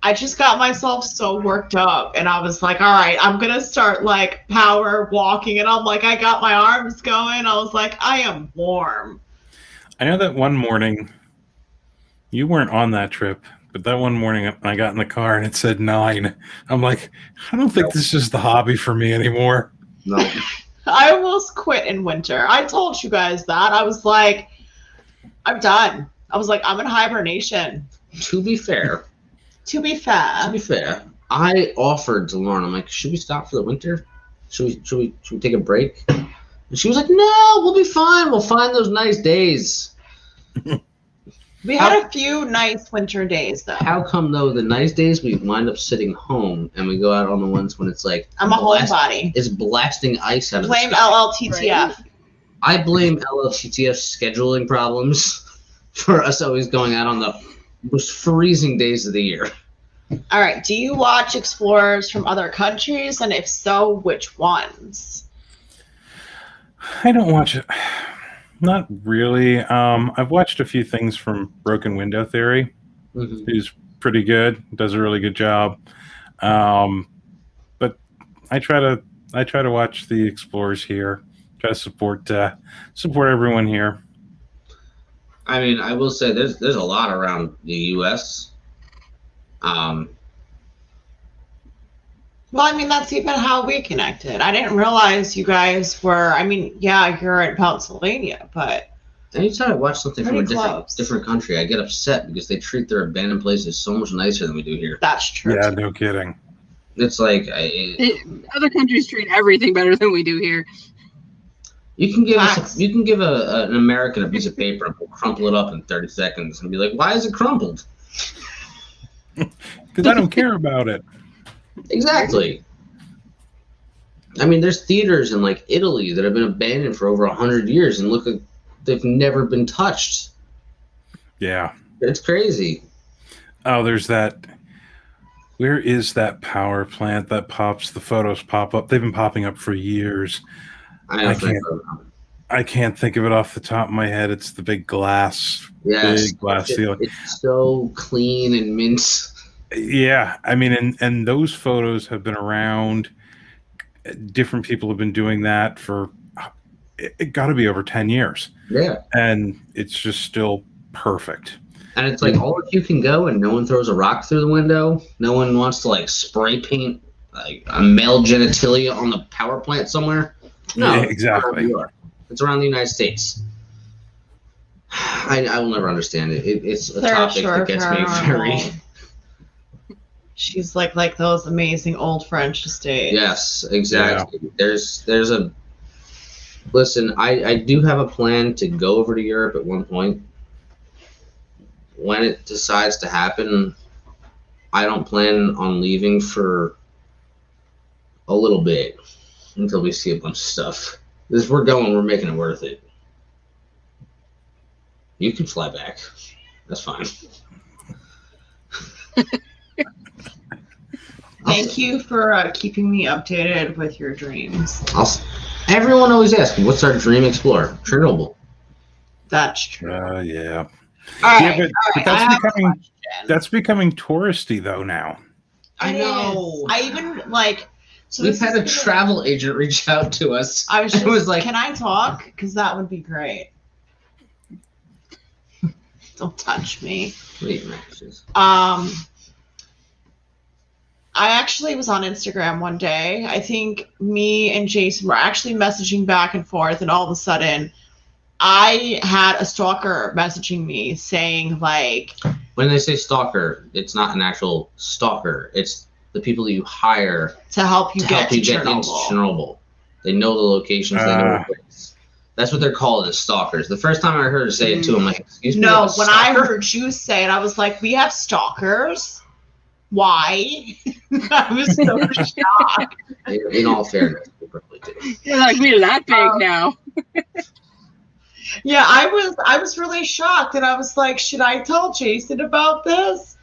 I just got myself so worked up, and I was like, all right, I'm going to start like power walking. And I'm like, I got my arms going. I was like, I am warm. I know that one morning, you weren't on that trip, but that one morning I got in the car and it said 9. I'm like, I don't think this is the hobby for me anymore. No. I almost quit in winter. I told you guys that. I was like, I'm done. I was like, I'm in hibernation. To be fair, To be fair. I offered to Lauren, I'm like, should we stop for the winter? Should we take a break? And she was like, no, we'll be fine. We'll find those nice days. We had a few nice winter days, though. How come though the nice days we wind up sitting home and we go out on the ones when it's like I'm a homebody. It's blasting ice out of Blame the sky. LLTTF. I blame LLTTF's scheduling problems for us always going out on the most freezing days of the year. All right. Do you watch explorers from other countries? And if so, which ones? I don't watch it. Not really. I've watched a few things from Broken Window Theory, Mm-hmm. who's pretty good, does a really good job. But I try to watch the explorers here. Try to support everyone here. I mean, I will say there's a lot around the U.S. Well, I mean, that's even how we connected. I didn't realize you guys were, I mean, yeah, you're in Pennsylvania, but Anytime I watch something from a Pretty close. different country, I get upset because they treat their abandoned places so much nicer than we do here. that's true. Yeah, no kidding. It's like Other countries treat everything better than we do here. You can give Facts. an American a piece of paper and we'll crumple it up in 30 seconds and be like, why is it crumpled? Because I don't care about it. Exactly. I mean, there's theaters in like Italy that have been abandoned for over 100 years and look like they've never been touched. Yeah. It's crazy. Oh, there's that. Where is that power plant that the photos pop up? They've been popping up for years. I can't think of it off the top of my head. It's the big glass ceiling. It's so clean and mint. Yeah, I mean, and those photos have been around. Different people have been doing that for it got to be over 10 years. Yeah, and it's just still perfect. And it's like all of you can go, and no one throws a rock through the window. No one wants to like spray paint like a male genitalia on the power plant somewhere. No, Yeah, exactly. It's around the United States. I will never understand it. It's a Third topic Shore that gets me Paranormal. very. She's like those amazing old French estates. Yes, exactly. Yeah. There's a. Listen, I do have a plan to go over to Europe at one point. When it decides to happen, I don't plan on leaving for a little bit until we see a bunch of stuff. If we're going, we're making it worth it. You can fly back. That's fine. Thank you for keeping me updated with your dreams. Everyone always asks, what's our dream explorer? Chernobyl. That's true. Yeah. All right. But that's becoming touristy though now. I know. I even like. So we've had a travel agent reach out to us. I was like, "Can I talk? Because that would be great." Don't touch me. I actually was on Instagram one day. I think me and Jason were actually messaging back and forth, and all of a sudden, I had a stalker messaging me saying, like... When they say stalker, it's not an actual stalker. It's the people that you hire to help you get into Chernobyl. They know the locations. They know the place. That's what they're called, as stalkers. The first time I heard her say it to him, like, excuse me. No, when I heard you say it, I was like, we have stalkers? Why? I was so shocked. In all fairness, we probably do. You're like, we're that big now. Yeah, I was really shocked, and I was like, should I tell Jason about this?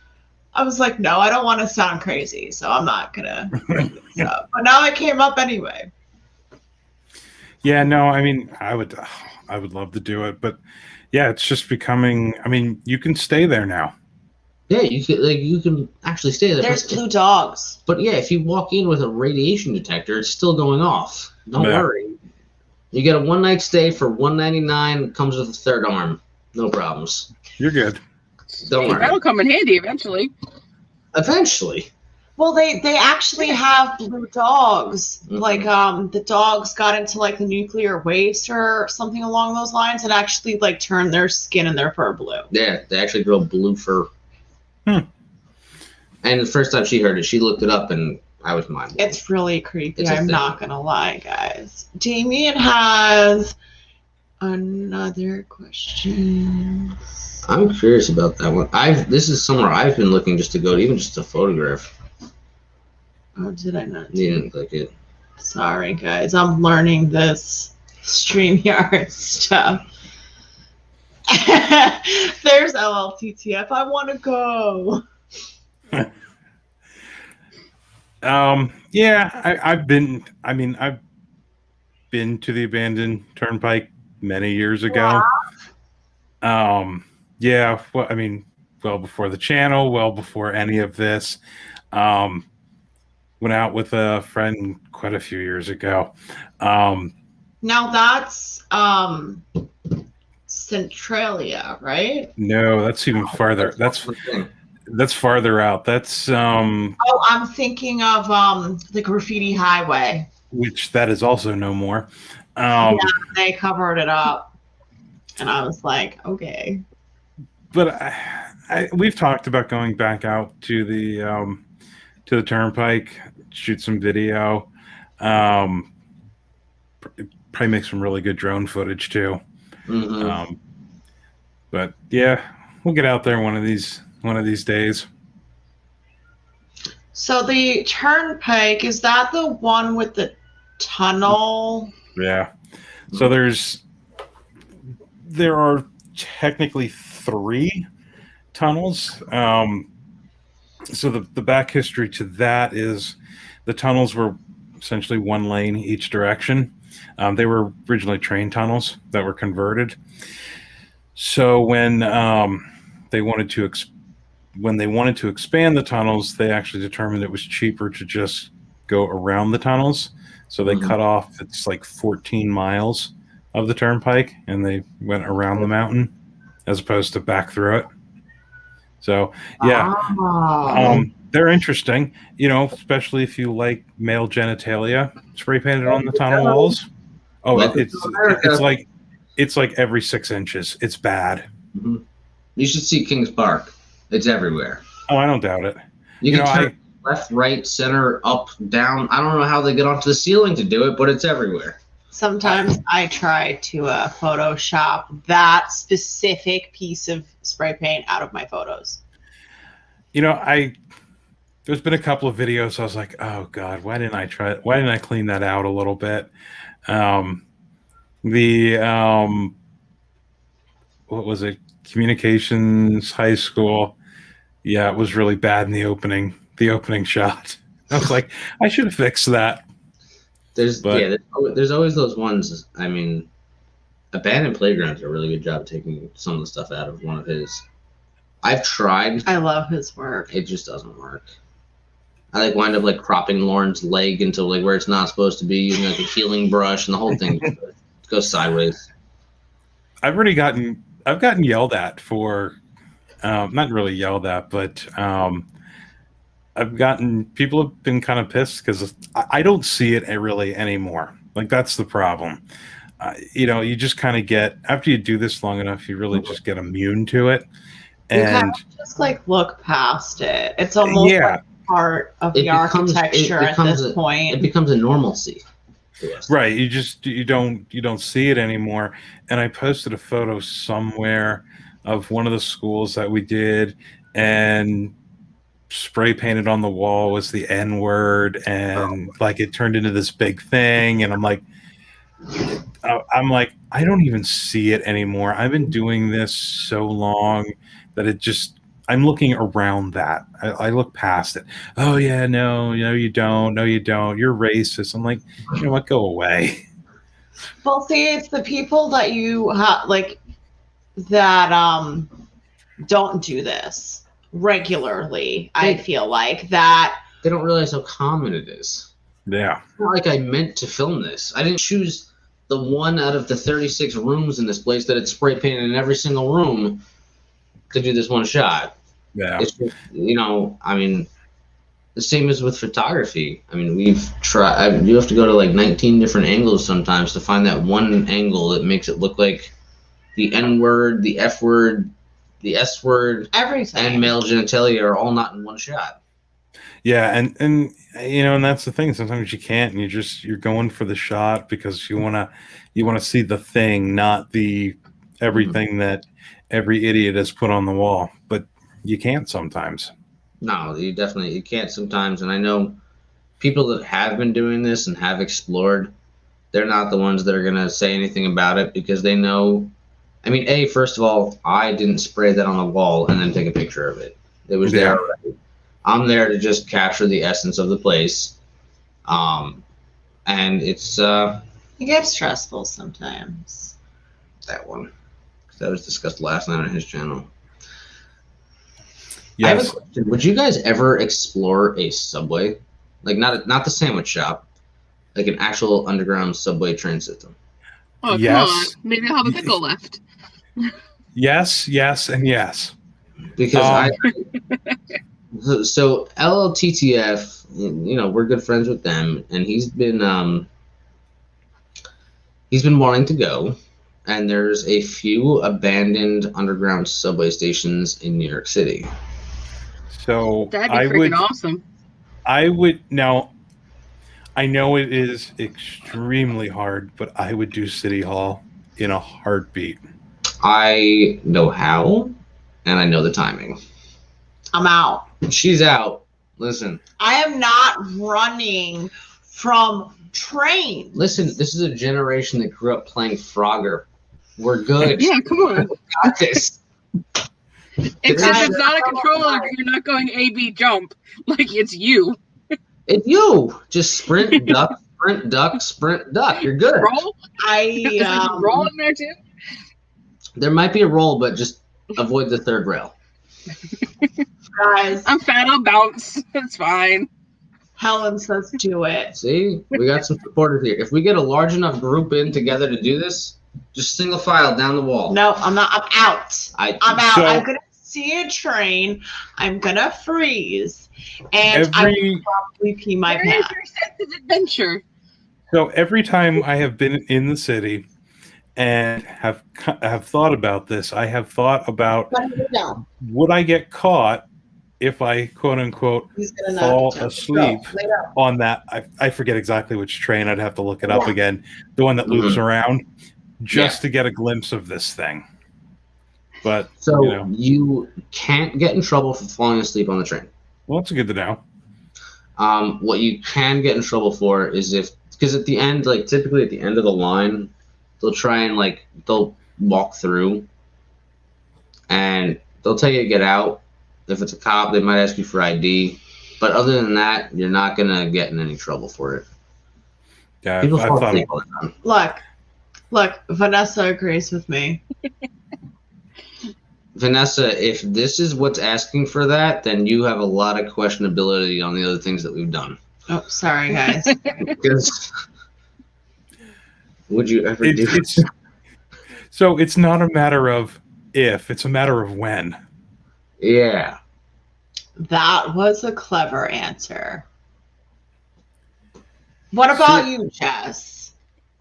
I was like, no, I don't want to sound crazy, so I'm not gonna bring this up. But now it came up anyway. Yeah, no, I mean, I would love to do it, but yeah, it's just becoming. I mean, you can stay there now. Yeah, you can actually stay there. There's blue dogs. But yeah, if you walk in with a radiation detector, it's still going off. Don't worry. You get a one-night stay for $199. Comes with a third arm. No problems. You're good. Don't worry. That'll come in handy eventually. Eventually. Well, they actually have blue dogs. Mm-hmm. Like the dogs got into like the nuclear waste or something along those lines, and actually like turned their skin and their fur blue. Yeah, they actually grow blue fur. And the first time she heard it, she looked it up, and I was mind blown. It's really creepy. I'm not gonna lie, guys. Damien has another question. I'm curious about that one. This is somewhere I've been looking just to go, even just to photograph. Oh, did I not? You didn't click it. Sorry, guys. I'm learning this StreamYard stuff. There's LLTTF. I want to go. Yeah, I've been to the abandoned turnpike many years ago. Wow. Yeah, well, I mean, well before the channel, well before any of this. Went out with a friend quite a few years ago. Now that's Centralia, right? No, that's even farther. That's farther out. That's Oh, I'm thinking of the Graffiti Highway. Which that is also no more. Yeah, they covered it up. And I was like, okay. But we've talked about going back out to the turnpike, shoot some video. probably make some really good drone footage too. Mm-hmm. But yeah, we'll get out there one of these days. So the turnpike, is that the one with the tunnel? Yeah. So there are technically 3 tunnels. So the back history to that is the tunnels were essentially 1 lane each direction. They were originally train tunnels that were converted. So when they wanted to expand the tunnels, they actually determined it was cheaper to just go around the tunnels. So they cut off, it's like 14 miles of the turnpike, and they went around the mountain as opposed to back through it. So yeah, they're interesting, especially if you like male genitalia spray painted on the tunnel walls. Oh, it's like every 6 inches. It's bad. Mm-hmm. You should see Kings Park. It's everywhere. Oh, I don't doubt it. You can turn left, right, center, up, down. I don't know how they get onto the ceiling to do it, but it's everywhere. Sometimes I try to Photoshop that specific piece of spray paint out of my photos. There's been a couple of videos I was like, oh God, why didn't I clean that out a little bit? What was it? Communications high school. Yeah, it was really bad in the opening shot. I was like, I should have fixed that. There's always those ones. I mean, Abandoned Playground did a really good job taking some of the stuff out of one of his. I've tried. I love his work. It just doesn't work. I wind up cropping Lauren's leg into where it's not supposed to be, using a healing brush, and the whole thing goes sideways. I've gotten yelled at for, not really yelled at, but people have been kind of pissed because I don't see it really anymore. That's the problem. You just kind of get, after you do this long enough, you really just get immune to it. And you kind of just look past it. It's almost part of the architecture at this point. It becomes a normalcy. Right. You don't see it anymore. And I posted a photo somewhere of one of the schools that we did, and spray painted on the wall was the N-word, and it turned into this big thing. And I'm like, I don't even see it anymore. I've been doing this so long that I'm looking around that. I look past it. Oh yeah, no, you don't. No, you don't. You're racist. I'm like, you know what? Go away. Well, see, it's the people that you have that don't do this regularly. I feel like that they don't realize how common it is. Yeah. It's not like I meant to film this. I didn't choose the one out of the 36 rooms in this place that it's spray painted in every single room to do this one shot. Yeah. It's just, I mean, the same as with photography. I mean, we've tried. You have to go to 19 different angles sometimes to find that one angle that makes it look like the N word, the F word, the S word, everything, and male genitalia are all not in one shot. Yeah, and and that's the thing. Sometimes you can't, and you're going for the shot because you wanna see the thing, not the everything that every idiot has put on the wall. But you can't sometimes. No, you can't sometimes. And I know people that have been doing this and have explored, they're not the ones that are going to say anything about it because they know. I mean, first of all, I didn't spray that on the wall and then take a picture of it. It was there already. I'm there to just capture the essence of the place. And it's... it gets stressful sometimes. That one. That was discussed last night on his channel. Yes. I have a question. Would you guys ever explore a subway? Not the sandwich shop, an actual underground subway train system? Oh, yes. Come on. Maybe I'll have a pickle left. Yes, and yes. Because so LLTTF, we're good friends with them, and he's been wanting to go. And there's a few abandoned underground subway stations in New York City. So that'd be freaking awesome. I would now. I know it is extremely hard, but I would do City Hall in a heartbeat. I know how, and I know the timing. I'm out. She's out. Listen. I am not running from trains. Listen, this is a generation that grew up playing Frogger. We're good. Yeah, come on. We got this. Except it's not a controller. You're not going A/B jump like it's you. It's you. Just sprint, duck, sprint, duck, sprint, duck. You're good. Roll. I Roll in there too. There might be a roll, but just avoid the third rail. guys. I'm fat. I'll bounce. It's fine. Helen says do it. See, we got some supporters here. If we get a large enough group in together to do this, just single file down the wall. No, I'm not. I'm out. I'm out. So- I'm gonna see a train. I'm gonna freeze, and I will probably pee my Where is pants. your sense of adventure? So every time I have been in the city and have thought about this, I have thought about would I get caught if I quote unquote fall asleep on that. I forget exactly which train. I'd have to look it up again. The one that loops around, just to get a glimpse of this thing. But so you can't get in trouble for falling asleep on the train. Well, that's good to know. What you can get in trouble for is because at the end, like typically at the end of the line, they'll try and they'll walk through and they'll tell you to get out. If it's a cop, they might ask you for ID. But other than that, you're not going to get in any trouble for it. Yeah, People I fall thought asleep all the time. Look, Vanessa agrees with me. Vanessa, if this is what's asking for that, then you have a lot of questionability on the other things that we've done. Oh, sorry, guys. Because would you ever do it? So it's not a matter of if, it's a matter of when. Yeah. That was a clever answer. What about you, Jess?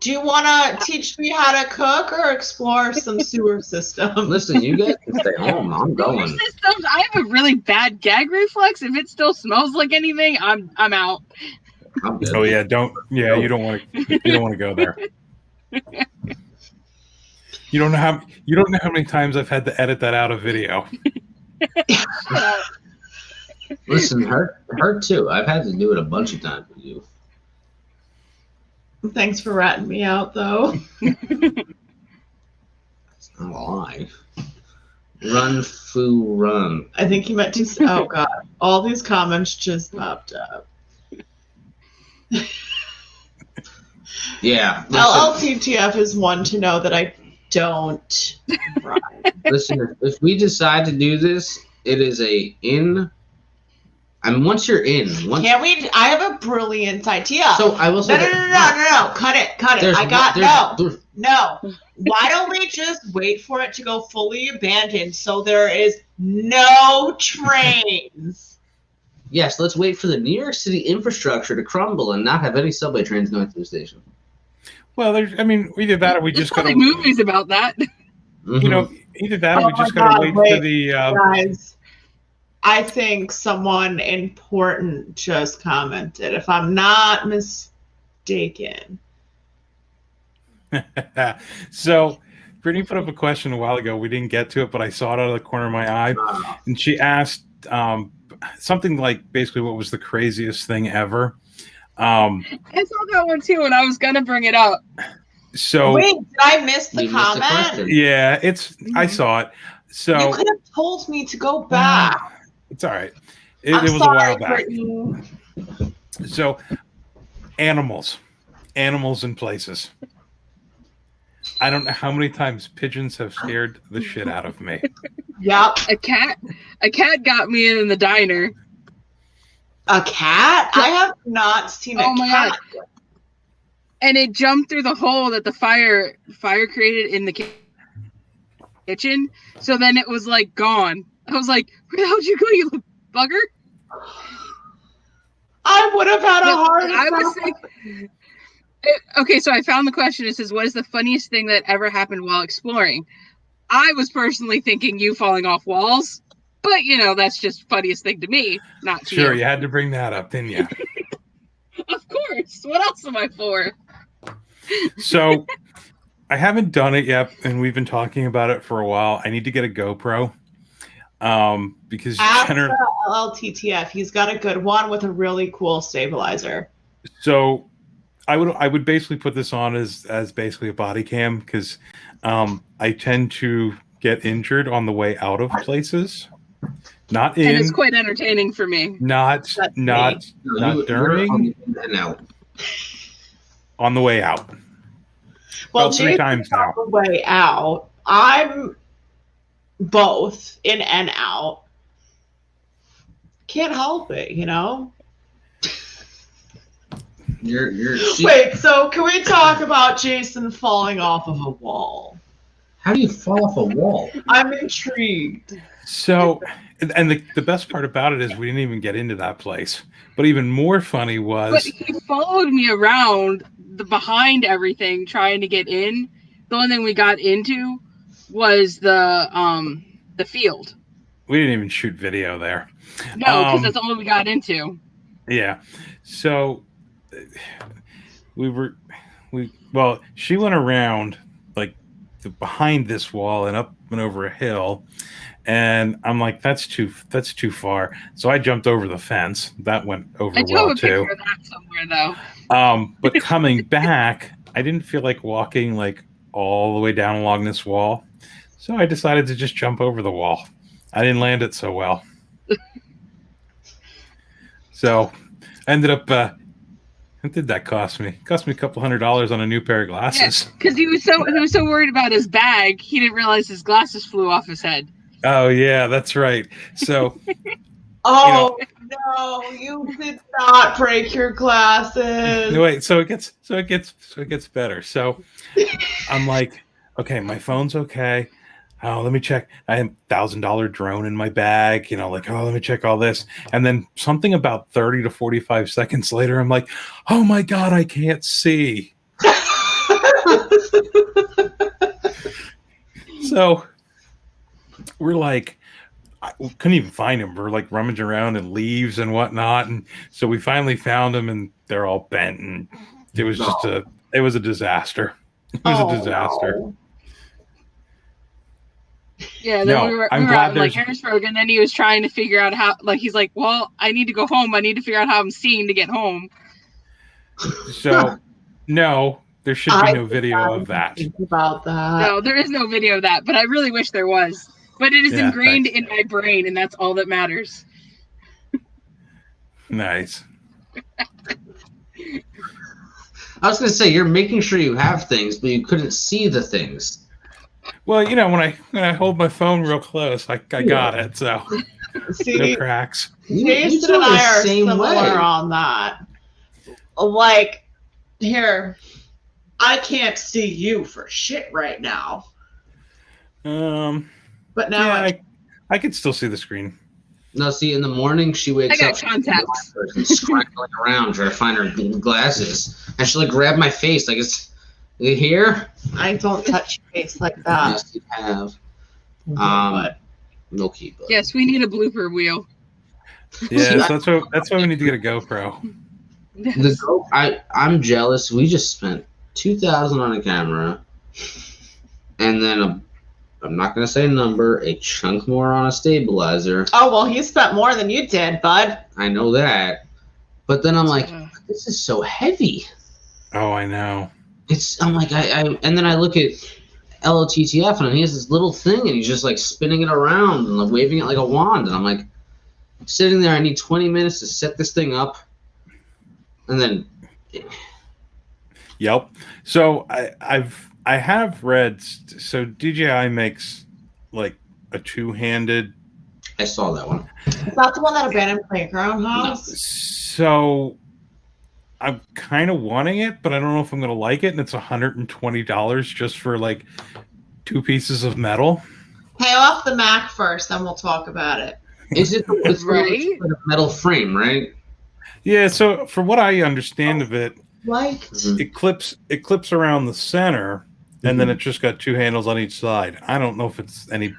Do you want to teach me how to cook or explore some sewer systems? Listen, you guys can stay home. I'm going. Systems, I have a really bad gag reflex. If it still smells like anything, I'm out. I'm good. Oh yeah, you don't want to go there. You don't know how many times I've had to edit that out of video. Listen, her too. I've had to do it a bunch of times with you. Thanks for ratting me out, though. It's not a lie. Run, foo, run. I think he meant to say, oh, God. All these comments just popped up. Yeah. LLTTF is one to know that I don't run. Listen, if we decide to do this, it is a in. I mean, once you're in, Can we? I have a brilliant idea. So I will say. No. Cut it. No. Why don't we just wait for it to go fully abandoned so there is no trains? Yes, let's wait for the New York City infrastructure to crumble and not have any subway trains going through the station. Well, we did that, or we just got to movies about that. Mm-hmm. Either that, or we just got to wait for the. Guys, I think someone important just commented, if I'm not mistaken. So, Brittany put up a question a while ago. We didn't get to it, but I saw it out of the corner of my eye, and she asked something like, basically, what was the craziest thing ever? I saw that one too, and I was gonna bring it up. So wait, did I miss the comment? Yeah, I saw it. So you could have told me to go back. It's all right. It was a while back. Brittany. So animals in places. I don't know how many times pigeons have scared the shit out of me. Yep. A cat got me in the diner. A cat? I have not seen a cat. God. And it jumped through the hole that the fire created in the kitchen. So then it was like gone. I was like, "Where the hell did you go, you little bugger?" I would have had a heart attack. I was like, okay, so I found the question. It says, "What is the funniest thing that ever happened while exploring?" I was personally thinking you falling off walls, but that's just funniest thing to me, not to Sure, you. you had to bring that up, didn't you? Of course. What else am I for? So I haven't done it yet, and we've been talking about it for a while. I need to get a GoPro. Because Ask generally, LLTTF. He's got a good one with a really cool stabilizer. so I would basically put this on as basically a body cam because I tend to get injured on the way out of places, not And it's in, quite entertaining for me. not That's not No, not during, on the in and out. on the way out. Well, About 3 times now. on the way out. I'm both in and out. Can't help it, you know? Wait, so can we talk about Jason falling off of a wall? How do you fall off a wall? I'm intrigued. So, and the best part about it is we didn't even get into that place. But even more funny But was he followed me around behind everything trying to get in. The only thing we got into was the field. we didn't even shoot video there. No, because that's all we got into. Yeah. So well, she went around like behind this wall and up and over a hill. And I'm like, that's too far. So I jumped over the fence. That went over I do well have a picture too. of that somewhere though. But coming back, I didn't feel like walking like all the way down along this wall. So I decided to just jump over the wall. I didn't land it so well. So I ended up what did that cost me? It cost me a couple $100 on a new pair of glasses. Because he was so worried about his bag, he didn't realize his glasses flew off his head. Oh yeah, that's right. So Oh no, you did not break your glasses. no, wait, so it gets better. So I'm like, okay, my phone's okay. Oh, let me check. I have $1,000 drone in my bag, like, oh, let me check all this. And then something about 30 to 45 seconds later, I'm like, oh my God, I can't see. So we're like, we couldn't even find him. We're like rummaging around in leaves and whatnot. And so we finally found him and they're all bent. And it was just it was a disaster. It was a disaster. No. Yeah, then No, we were I'm out glad in like there's- Harrisburg, and then he was trying to figure out how. Like he's like, "Well, I need to go home. I need to figure out how I'm seeing to get home." So no, there should be no video of that. Think about that. No, there is no video of that, but I really wish there was. But it is Yeah, ingrained thanks. in my brain, and that's all that matters. Nice. I was gonna say you're making sure you have things, but you couldn't see the things. Well, when I hold my phone real close, I got it. So no See, cracks. Jason and I are similar on that. Like, here, I can't see you for shit right now. But now Yeah, I can still see the screen. No, see, in the morning she wakes I up got contacts. and scrambling around trying to find her glasses, and she like grabbed my face like, "Is it here?" I don't touch your face like that. Yes, you have. But No keep. Yes, we need a blooper wheel. Yeah, so that's why we need to get a GoPro. I'm jealous. We just spent $2,000 on a camera, and then I'm not gonna say a number, a chunk more on a stabilizer. oh well, he spent more than you did, bud. I know that, but then I'm like, this is so heavy. Oh, I know. I'm like, and then I look at LOTTF and he has this little thing and he's just like spinning it around and like waving it like a wand, and I'm like sitting there. I need 20 minutes to set this thing up, and then. Yep. So I have read. So DJI makes like a two-handed. I saw that one. Is that the one that abandoned playground house? So I'm kind of wanting it, but I don't know if I'm going to like it. And it's $120 just for like 2 pieces of metal. Pay off the Mac first, then we'll talk about it. Is it it's Right? like a metal frame, right? Yeah. So from what I understand of it, Like, it clips around the center, and then it just got 2 handles on each side. I don't know if it's any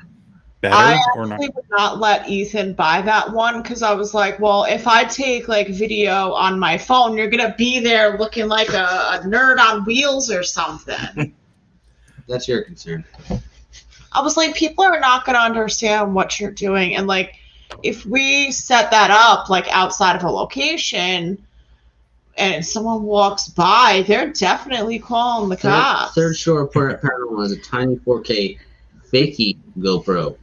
better I or not? actually would not let Ethan buy that one because I was like, well, if I take like video on my phone, you're gonna be there looking like a nerd on wheels or something. That's your concern. I was like, people are not gonna understand what you're doing, and like, if we set that up like outside of a location and someone walks by, they're definitely calling the cops. Third Shore Paranormal has a tiny 4K fakey GoPro.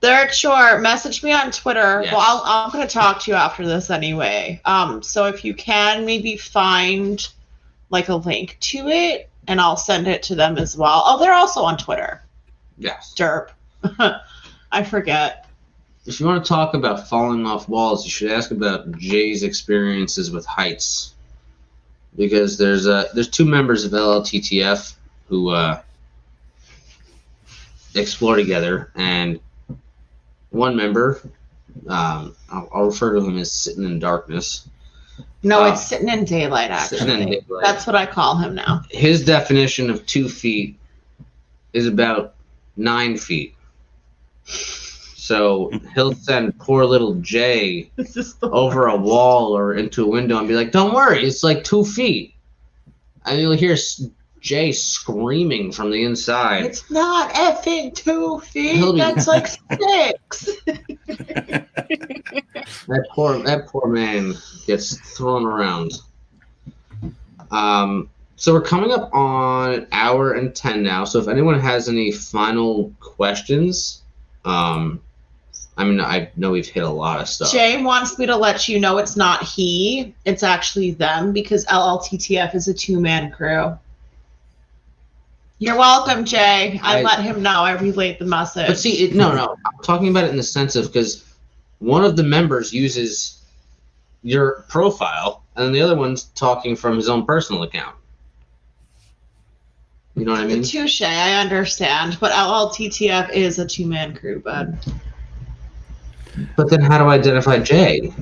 Third Shore, message me on Twitter. Yes. Well, I'm going to talk to you after this anyway. So if you can, maybe find like a link to it, and I'll send it to them as well. Oh, they're also on Twitter. Yes. Derp. I forget. If you want to talk about falling off walls, you should ask about Jay's experiences with heights, because there's two members of LLTTF who explore together, and one member, I'll refer to him as Sitting in Darkness. No, it's Sitting in Daylight, actually. Sitting in Daylight. That's what I call him now. His definition of 2 feet is about 9 feet. So he'll send poor little Jay over a wall or into a window and be like, don't worry, it's like 2 feet. And you'll hear Jay screaming from the inside. It's not effing 2 feet. He'll be- That's like 6. That poor man gets thrown around. So we're coming up on 1 hour and 10 now. So if anyone has any final questions, I mean, I know we've hit a lot of stuff. Jay wants me to let you know it's not he, it's actually them, because LLTTF is a 2-man crew. You're welcome, Jay. I let him know. I relayed the message. But see, no, I'm talking about it in the sense of, because one of the members uses your profile, and then the other one's talking from his own personal account. You know what I mean? Touche, I understand. But LLTTF is a 2-man crew, bud. But then how do I identify Jay?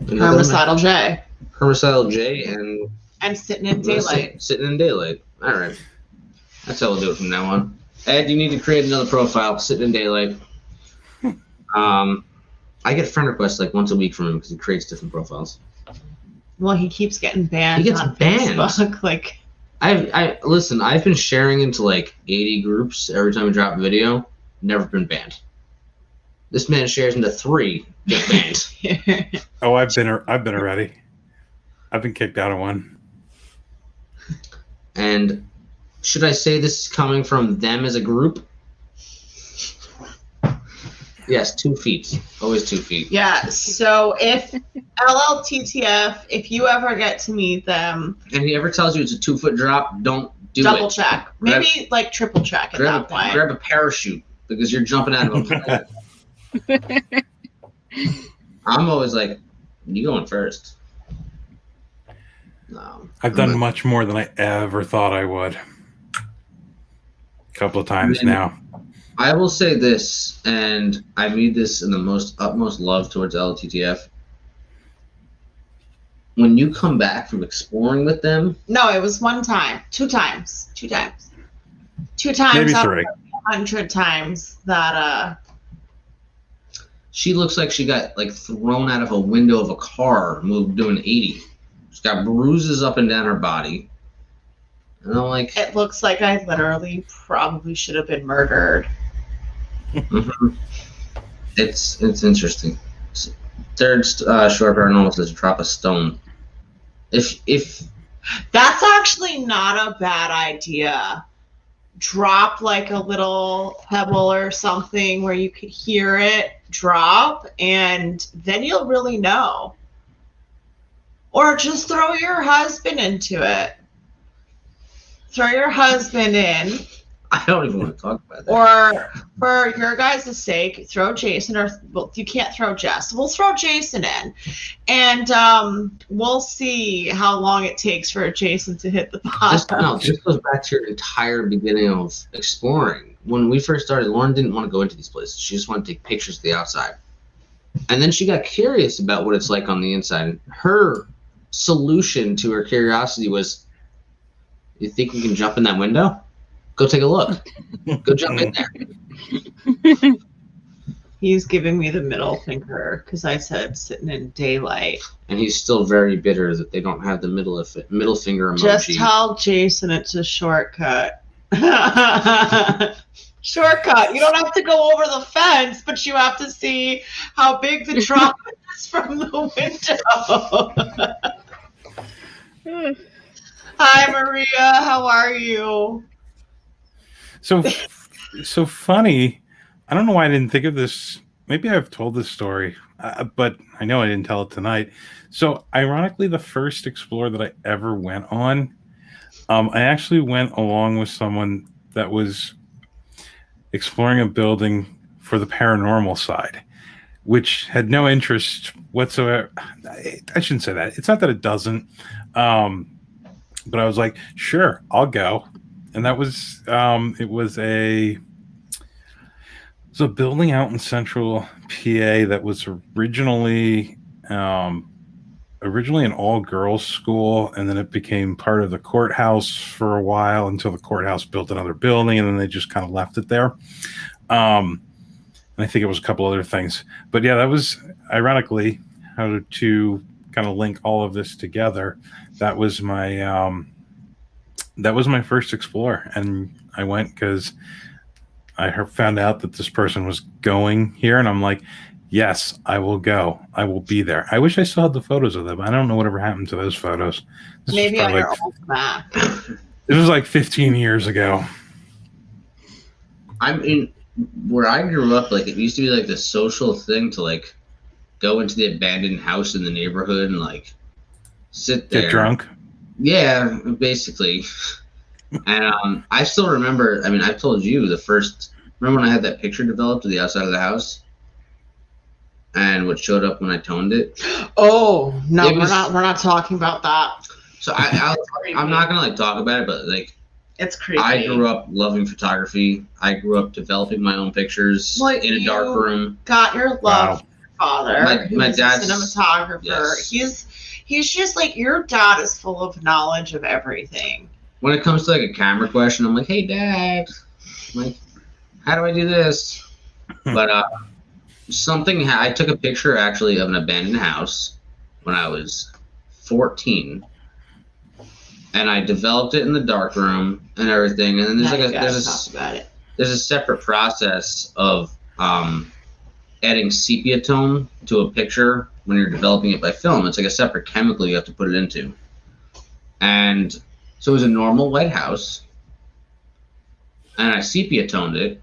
Hermicidal Jay. Hermicidal Jay and Sitting in Daylight. Sitting in Daylight. All right. That's how we'll do it from now on. Ed, you need to create another profile, Sitting in Daylight. I get friend requests like once a week from him because he creates different profiles. Well, he keeps getting banned. He gets on banned. Facebook. Like, Listen, I've been sharing into like 80 groups every time we drop a video. Never been banned. This man shares into 3, get banned. Oh, I've been already. I've been kicked out of one. And should I say this is coming from them as a group? Yes, 2 feet. Always 2 feet. Yeah, so if LLTTF, if you ever get to meet them, And he ever tells you it's a 2-foot drop, don't do double it. check. Maybe like triple check at that point. Grab a parachute because you're jumping out of a plane. I'm always like, you going first. No. I've done much more than I ever thought I would. A couple of times now. I will say this, and I mean this in the utmost love towards LTTF. When you come back from exploring with them, No, it was 1 time. 2 times. 2 times. 2 times Maybe out 3. of 100 times that she looks like she got like thrown out of a window of a car moved doing 80. She's got bruises up and down her body. And I'm like, it looks like I literally probably should have been murdered. mhm. It's interesting. Third Shore Paranormal says drop a stone. If That's actually not a bad idea. Drop like a little pebble or something where you could hear it drop, and then you'll really know. Or just throw your husband into it. Throw your husband in. I don't even want to talk about that. Or for your guys' sake, throw Jason, or well, you can't throw Jess. We'll throw Jason in, and we'll see how long it takes for Jason to hit the bottom. This goes back to your entire beginning of exploring. When we first started, Lauren didn't want to go into these places. She just wanted to take pictures of the outside. And then she got curious about what it's like on the inside. And her solution to her curiosity was, you think we can jump in that window? Go take a look. Go jump in there. He's giving me the middle finger because I said sitting in daylight. And he's still very bitter that they don't have the middle finger emoji. Just tell Jason it's a shortcut. Shortcut. You don't have to go over the fence, but you have to see how big the drop is from the window. Hi, Maria. How are you? So funny. I don't know why I didn't think of this. Maybe I've told this story, but I know I didn't tell it tonight. So ironically, the first Explore that I ever went on, I actually went along with someone that was exploring a building for the paranormal side, which had no interest whatsoever. I shouldn't say that. It's not that it doesn't. But I was like, sure, I'll go. And that was, it was a building out in central PA that was originally an all-girls school, and then it became part of the courthouse for a while until the courthouse built another building, and then they just kind of left it there. And I think it was a couple other things. But yeah, that was, ironically, how to kind of link all of this together. That was my first Explore, and I went because I found out that this person was going here, and I'm like, yes, I will go. I will be there. I wish I still had the photos of them. I don't know whatever happened to those photos. Maybe on your old Mac. It was like 15 years ago. I mean, where I grew up, like, it used to be like the social thing to like go into the abandoned house in the neighborhood and like sit there, get drunk. Yeah, basically. And I still remember. I mean, I told you remember when I had that picture developed of the outside of the house, and what showed up when I toned it. Oh no, we're not talking about that. So I'm not gonna like talk about it, but like, it's creepy. I grew up loving photography. I grew up developing my own pictures in a dark room. Got your love from your father. My dad's a cinematographer. Yes. He's just like, your dad is full of knowledge of everything. When it comes to like a camera question, I'm like, hey Dad, I'm like, how do I do this? But I took a picture actually of an abandoned house when I was 14, and I developed it in the dark room and everything. And then there's a separate process of adding sepia tone to a picture when you're developing it by film. It's like a separate chemical you have to put it into. And so it was a normal white house, and I sepia toned it,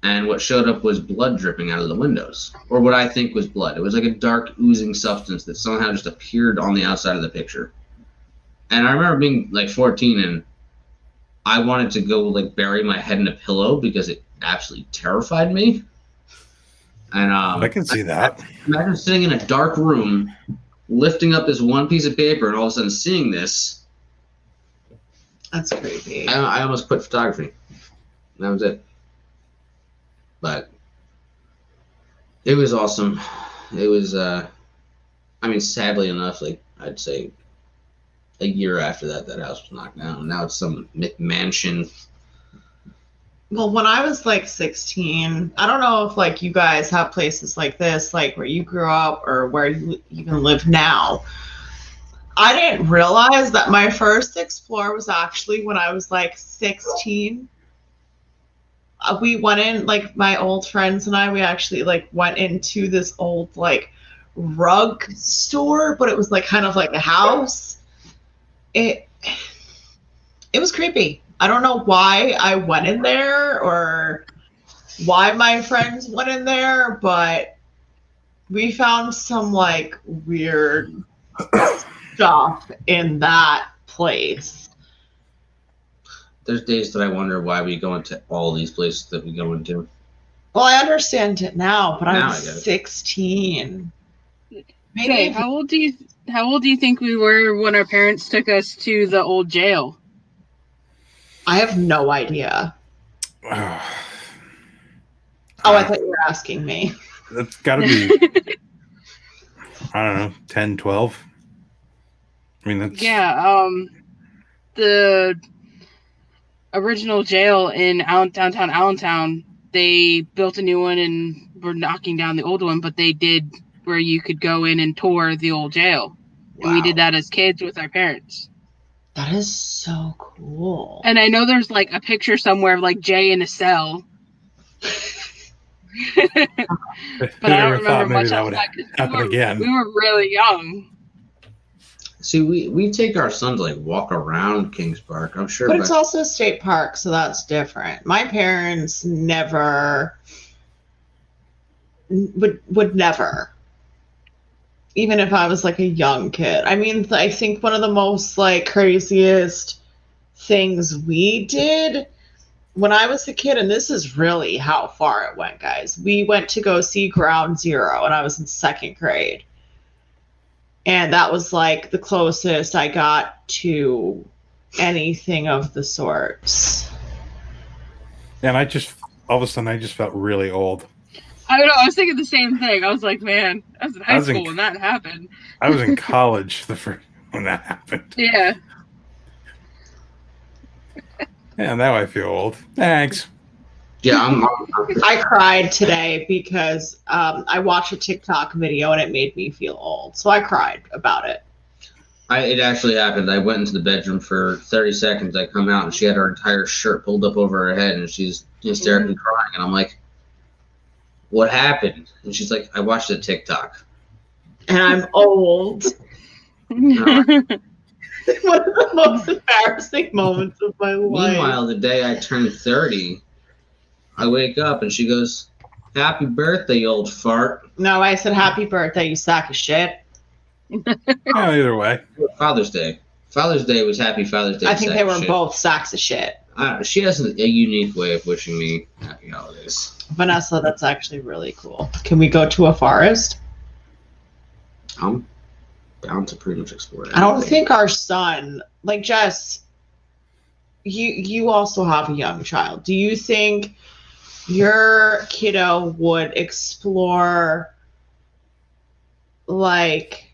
and what showed up was blood dripping out of the windows, or what I think was blood. It was like a dark oozing substance that somehow just appeared on the outside of the picture. And I remember being like 14, and I wanted to go like bury my head in a pillow because it absolutely terrified me. And I can see that. Imagine sitting in a dark room, lifting up this one piece of paper, and all of a sudden seeing this. That's creepy. I almost quit photography. That was it. But it was awesome. It was, I mean, sadly enough, like I'd say a year after that house was knocked down. Now it's some McMansion. Well, when I was like 16, I don't know if like you guys have places like this, like where you grew up or where you even live now. I didn't realize that my first Explore was actually when I was like 16. We went in, like my old friends and I, we actually like went into this old like rug store, but it was like kind of like a house. It was creepy. I don't know why I went in there or why my friends went in there, but we found some like weird stuff in that place. There's days that I wonder why we go into all these places that we go into. Well, I understand it now, but I Now was 16. Maybe. Okay, how old do you think we were when our parents took us to the old jail? I have no idea. Oh, I thought you were asking me. That's got to be, I don't know, 10, 12. I mean, that's... Yeah, original jail in downtown Allentown, they built a new one and were knocking down the old one, but they did where you could go in and tour the old jail. Wow. And we did that as kids with our parents. That is so cool. And I know there's like a picture somewhere of like Jay in a cell. But I don't remember much else. Happen again. We were really young. See, we take our son to like walk around Kings Park. I'm sure, But it's also a state park, so that's different. My parents never would never, even if I was like a young kid. I mean, I think one of the most like craziest things we did when I was a kid, and this is really how far it went, guys. We went to go see Ground Zero, and I was in 2nd grade. And that was like the closest I got to anything of the sorts. And all of a sudden, I just felt really old. I don't know. I was thinking the same thing. I was like, man, I was in high school when that happened. I was in college when that happened. Yeah. Yeah, now I feel old. Thanks. Yeah, I cried today because I watched a TikTok video and it made me feel old. So I cried about it. It actually happened. I went into the bedroom for 30 seconds. I come out and she had her entire shirt pulled up over her head and she's hysterically crying. And I'm like, what happened? And she's like, I watched a TikTok. And I'm old. One of the most embarrassing moments of my life. Meanwhile, the day I turned 30, I wake up and she goes, happy birthday, you old fart. No, I said happy birthday, you sack of shit. Either way. Father's Day. Father's Day was happy Father's Day. I think they were both sacks of shit. She has a unique way of wishing me happy holidays. Vanessa, that's actually really cool. Can we go to a forest? I'm bound to pretty much explore it. I don't think our son, like Jess, you also have a young child. Do you think your kiddo would explore like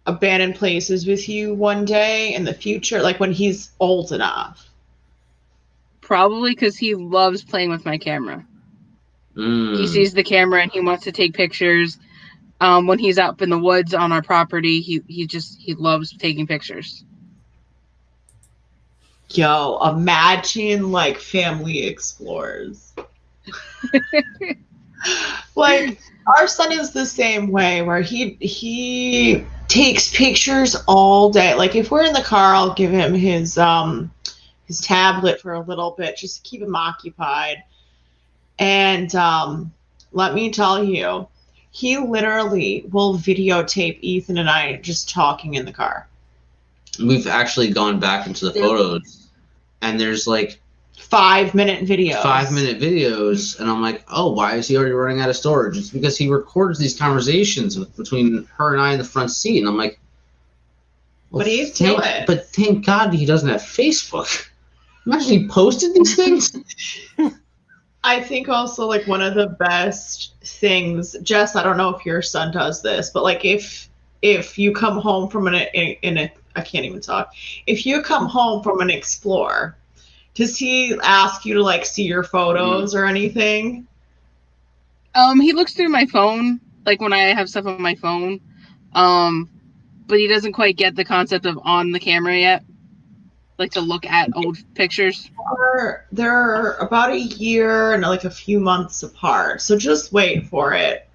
abandoned places with you one day in the future, like when he's old enough? Probably because he loves playing with my camera. He sees the camera and he wants to take pictures. When he's up in the woods on our property, he loves taking pictures. Yo, imagine like family explores. Like our son is the same way where he takes pictures all day. Like if we're in the car, I'll give him his tablet for a little bit just to keep him occupied. And let me tell you, he literally will videotape Ethan and I just talking in the car. We've actually gone back into the photos, and there's like 5-minute videos. 5-minute videos, and I'm like, oh, why is he already running out of storage? It's because he records these conversations between her and I in the front seat, and I'm like, well, but he's doing it. But thank God he doesn't have Facebook. Imagine he posted these things. I think also like one of the best things, Jess, I don't know if your son does this, but like if you come home from I can't even talk. If you come home from an explore, does he ask you to like see your photos or anything? He looks through my phone, like when I have stuff on my phone. But he doesn't quite get the concept of on the camera yet. Like to look at old pictures. They're about a year and like a few months apart, so just wait for it.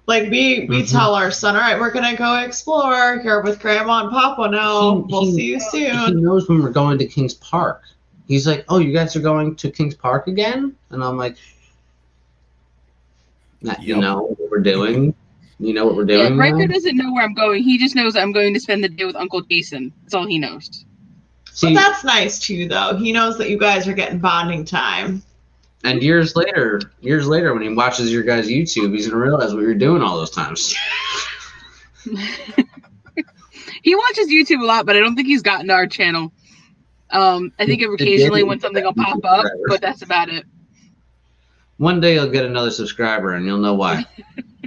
Like we tell our son, all right, we're gonna go explore here with Grandma and Papa now. We'll see you soon. He knows when we're going to Kings Park. He's like, oh, you guys are going to Kings Park again? And I'm like, you know what we're doing? You know what we're doing? Yeah, Riker doesn't know where I'm going. He just knows I'm going to spend the day with Uncle Jason. That's all he knows. See, but that's nice too, though. He knows that you guys are getting bonding time. And years later, when he watches your guys' YouTube, he's gonna realize what you're doing all those times. He watches YouTube a lot, but I don't think he's gotten to our channel. I think occasionally when something will pop up, but that's about it. One day you'll get another subscriber, and you'll know why.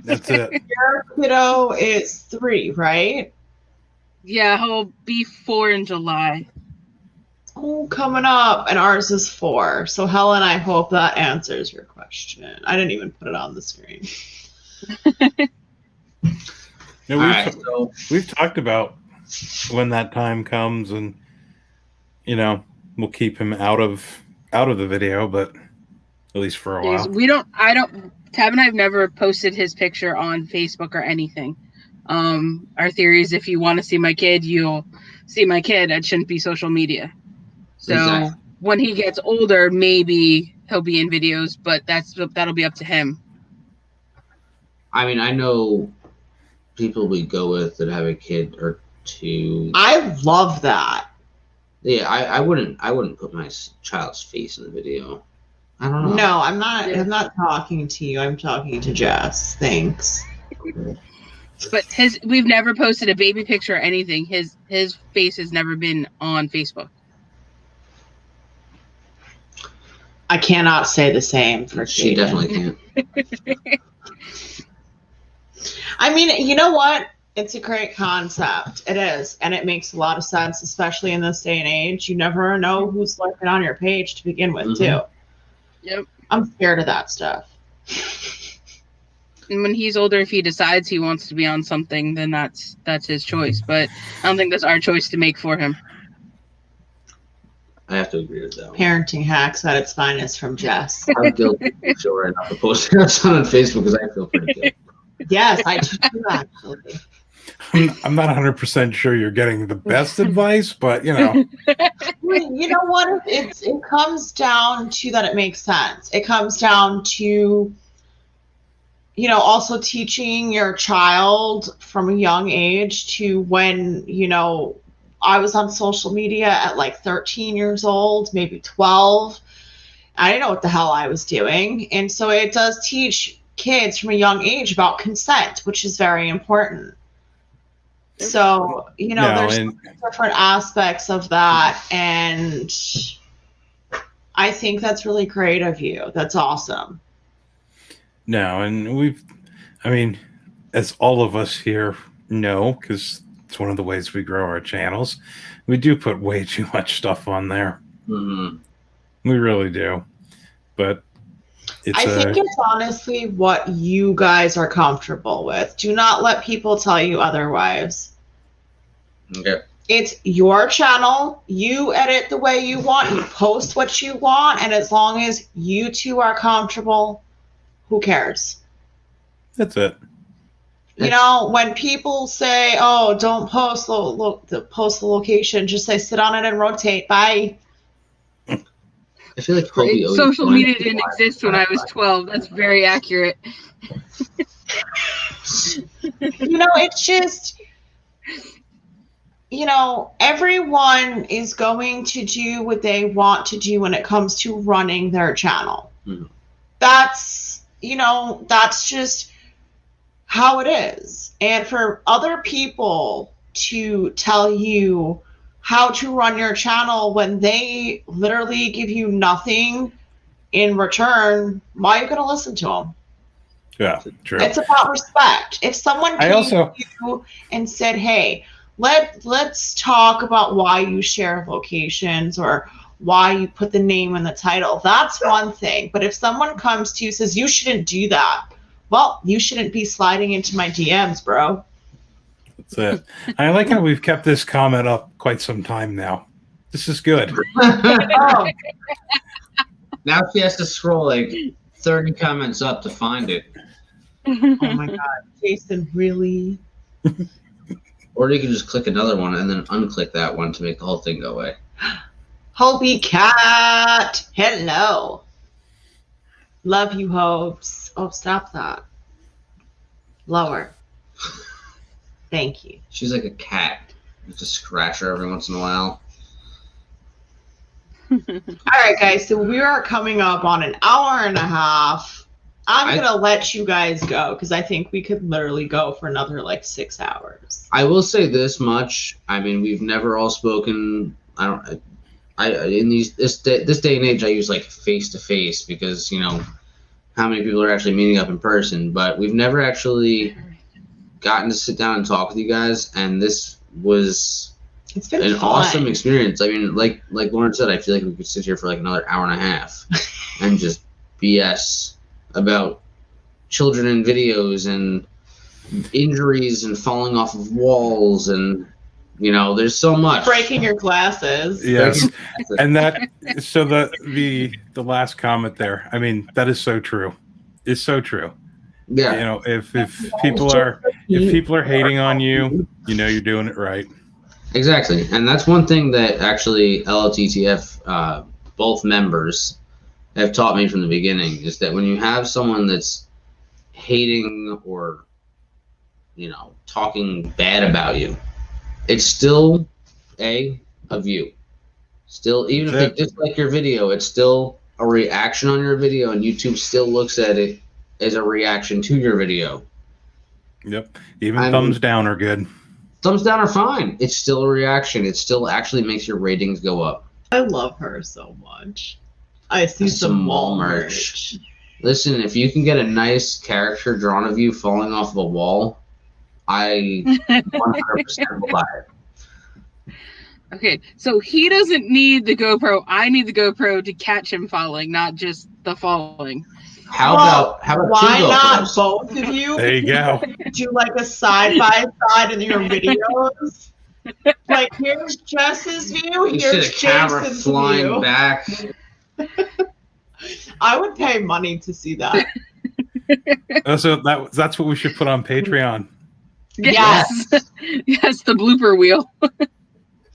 That's it. Your kiddo is 3, right? Yeah, he'll be 4 in July. coming up, and ours is 4. So Helen, I hope that answers your question. I didn't even put it on the screen. We've talked about when that time comes, and we'll keep him out of the video, but at least for a while. Tab and I have never posted his picture on Facebook or anything. Our theory is if you want to see my kid, you'll see my kid. It shouldn't be social media. So exactly. When he gets older, maybe he'll be in videos, but that'll be up to him. I mean, I know people we go with that have a kid or two. I love that. Yeah, I wouldn't put my child's face in the video. I don't know. No, I'm not. I'm not talking to you. I'm talking to Jess. Thanks. But we've never posted a baby picture or anything. His face has never been on Facebook. I cannot say the same for she Jaden. Definitely can't. I mean, you know what? It's a great concept. It is, and it makes a lot of sense, especially in this day and age. You never know who's lurking on your page to begin with, too. Yep. I'm scared of that stuff. And when he's older, if he decides he wants to be on something, then that's his choice. But I don't think that's our choice to make for him. I have to agree with that one. Parenting hacks at its finest from Jess. I'm guilty for sure enough to post this on Facebook because I feel pretty good. Yes, I do too, actually. I'm not 100% sure you're getting the best advice, but You know what? It comes down to that it makes sense. It comes down to, also teaching your child from a young age to when, I was on social media at like 13 years old, maybe 12. I didn't know what the hell I was doing. And so it does teach kids from a young age about consent, which is very important. So, there's different aspects of that. And I think that's really great of you. That's awesome. No, and as all of us here know, because it's one of the ways we grow our channels, we do put way too much stuff on there. Mm-hmm. We really do. But I think it's honestly what you guys are comfortable with. Do not let people tell you otherwise. Okay. It's your channel. You edit the way you want. You post what you want. And as long as you two are comfortable, who cares? That's it. When people say, "Oh, don't post post the location," just say, "Sit on it and rotate." Bye. I feel like Kobe social media didn't exist when I was 12. That's very accurate. It's just, everyone is going to do what they want to do when it comes to running their channel. Mm-hmm. That's just how it is. And for other people to tell you how to run your channel when they literally give you nothing in return, why are you going to listen to them? Yeah, true. It's about respect. If someone came to you and said, "Hey, let's talk about why you share locations or why you put the name in the title," that's one thing. But if someone comes to you and says, "You shouldn't do that," well, you shouldn't be sliding into my DMs, bro. That's it. I like how we've kept this comment up quite some time now. This is good. Oh. Now she has to scroll like 30 comments up to find it. Oh my God, Jason, really? Or you can just click another one and then unclick that one to make the whole thing go away. Hobie Cat, hello. Love you, Hopes. Oh, stop that. Lower. Thank you. She's like a cat. You have to scratch her every once in a while. All right, guys. So we are coming up on an hour and a half. I'm going to let you guys go because I think we could literally go for another 6 hours. I will say this much. I mean, we've never all spoken. In this day and age, I use face to face because how many people are actually meeting up in person. But we've never actually gotten to sit down and talk with you guys, and this was It's been an fun. awesome experience. I mean, like Lauren said, I feel like we could sit here for like another hour and a half and just BS about children in videos and injuries and falling off of walls, and there's so much. Breaking your glasses. Yes, and so the last comment there. I mean, that is so true. It's so true. Yeah. If people are hating on you, you're doing it right. Exactly, and that's one thing that actually LLTTF, both members, have taught me from the beginning, is that when you have someone that's hating or talking bad about you, it's still a view. Still, even if they dislike your video, it's still a reaction on your video, and YouTube still looks at it as a reaction to your video. Yep, even thumbs down are good. Thumbs down are fine. It's still a reaction. It still actually makes your ratings go up. I love her so much. I see some wall merch. Listen, if you can get a nice character drawn of you falling off of a wall, I 100% will buy it. Okay, so he doesn't need the GoPro. I need the GoPro to catch him falling, not just the falling. How about why not both of you? There you go. Do like a side by side in your videos. Like, here's Jess's view. You Here's see the camera Jason's flying view. back. I would pay money to see that. So that's what we should put on Patreon. Yes. Yes, the blooper wheel.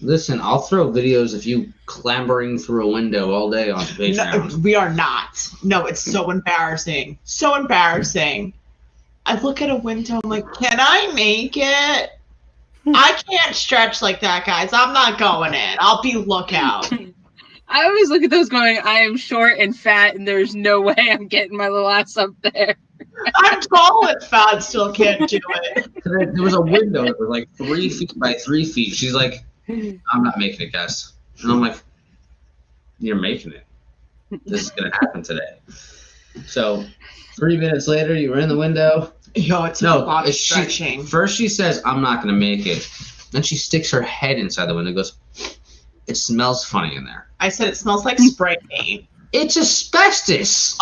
Listen, I'll throw videos of you clambering through a window all day on Patreon. No, we are not. No, it's so embarrassing. So embarrassing. I look at a window, I'm like, can I make it? I can't stretch like that, guys. I'm not going in. I'll be lookout. I always look at those going, I am short and fat, and there's no way I'm getting my little ass up there. I'm tall and fat, still can't do it. There was a window that was like 3 feet by 3 feet. She's like, I'm not making it, guys. And I'm like, you're making it. This is going to happen today. So 3 minutes later, you were in the window. Yo, it's a lot of stretching. First she says, I'm not going to make it. Then she sticks her head inside the window and goes, it smells funny in there. I said it smells like spray paint. It's asbestos.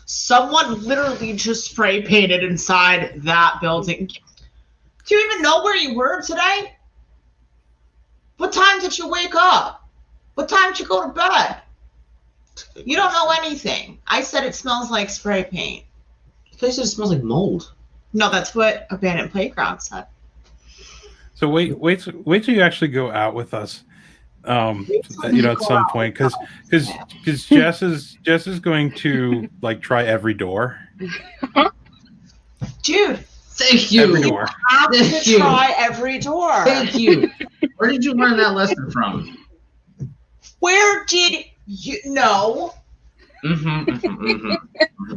Someone literally just spray painted inside that building. Do you even know where you were today? What time did you wake up? What time did you go to bed? You don't know anything. I said it smells like spray paint. You guys said it smells like mold. No, that's what Abandoned Playground said. So wait till you actually go out with us. At some point, because Jess is going to like try every door. Dude, thank you. Every door. have to try every door. Thank you. Where did you learn that lesson from? Where did you know?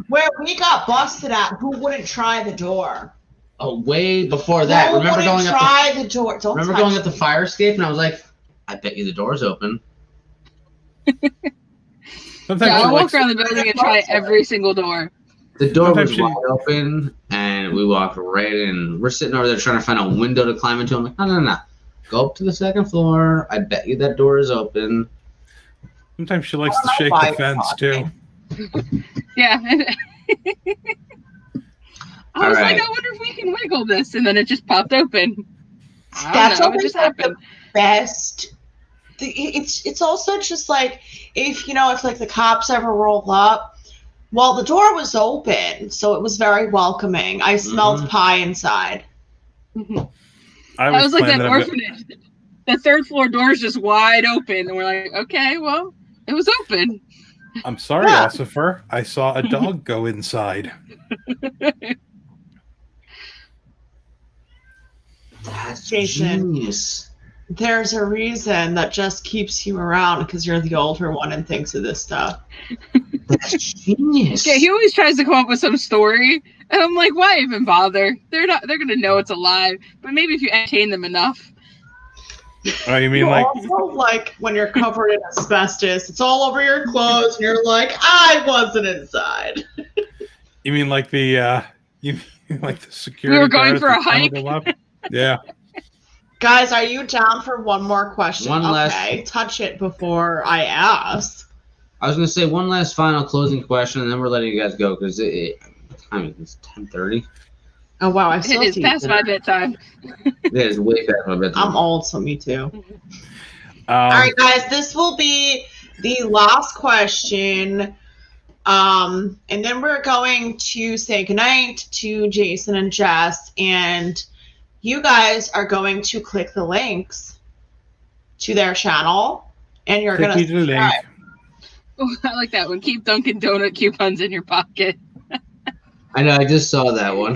Where we got busted at, who wouldn't try the door? Oh, way before that. Who wouldn't try the door? Don't remember going up the fire escape, and I was like, I bet you the door's open. I'll walk around the building and try every single door. The door was wide open, and we walked right in. We're sitting over there trying to find a window to climb into. I'm like, no. Go up to the second floor. I bet you that door is open. Sometimes she likes to shake the fence, too. Yeah. I was right. like, I wonder if we can wiggle this, and then it just popped open. That's it just happened. Best. It's also just like if like the cops ever roll up. Well, the door was open, so it was very welcoming. I smelled pie inside. I was like that orphanage. The third floor door is just wide open, and we're like, okay, well, it was open. I'm sorry, Ossifer. I saw a dog go inside. That's Jason. genius. There's a reason that just keeps you around because you're the older one and thinks of this stuff. That's genius. Yeah, he always tries to come up with some story, and I'm like, why even bother? They're gonna know it's alive. But maybe if you entertain them enough. Oh, you mean also, like when you're covered in asbestos, it's all over your clothes, and you're like, I wasn't inside. You mean like the security? We were going for a hike. Yeah. Guys, are you down for one more question? One last- Okay, touch it before I ask. I was gonna say one last final closing question, and then we're letting you guys go because it's 10:30. Oh wow, I still It is see past my bedtime. It is way past my bedtime. I'm old, so me too. All right, guys, this will be the last question. And then we're going to say goodnight to Jason and Jess, and you guys are going to click the links to their channel, and you're Click going me to to the link. Oh, I like that one. Keep Dunkin' Donut coupons in your pocket. I know. I just saw that one.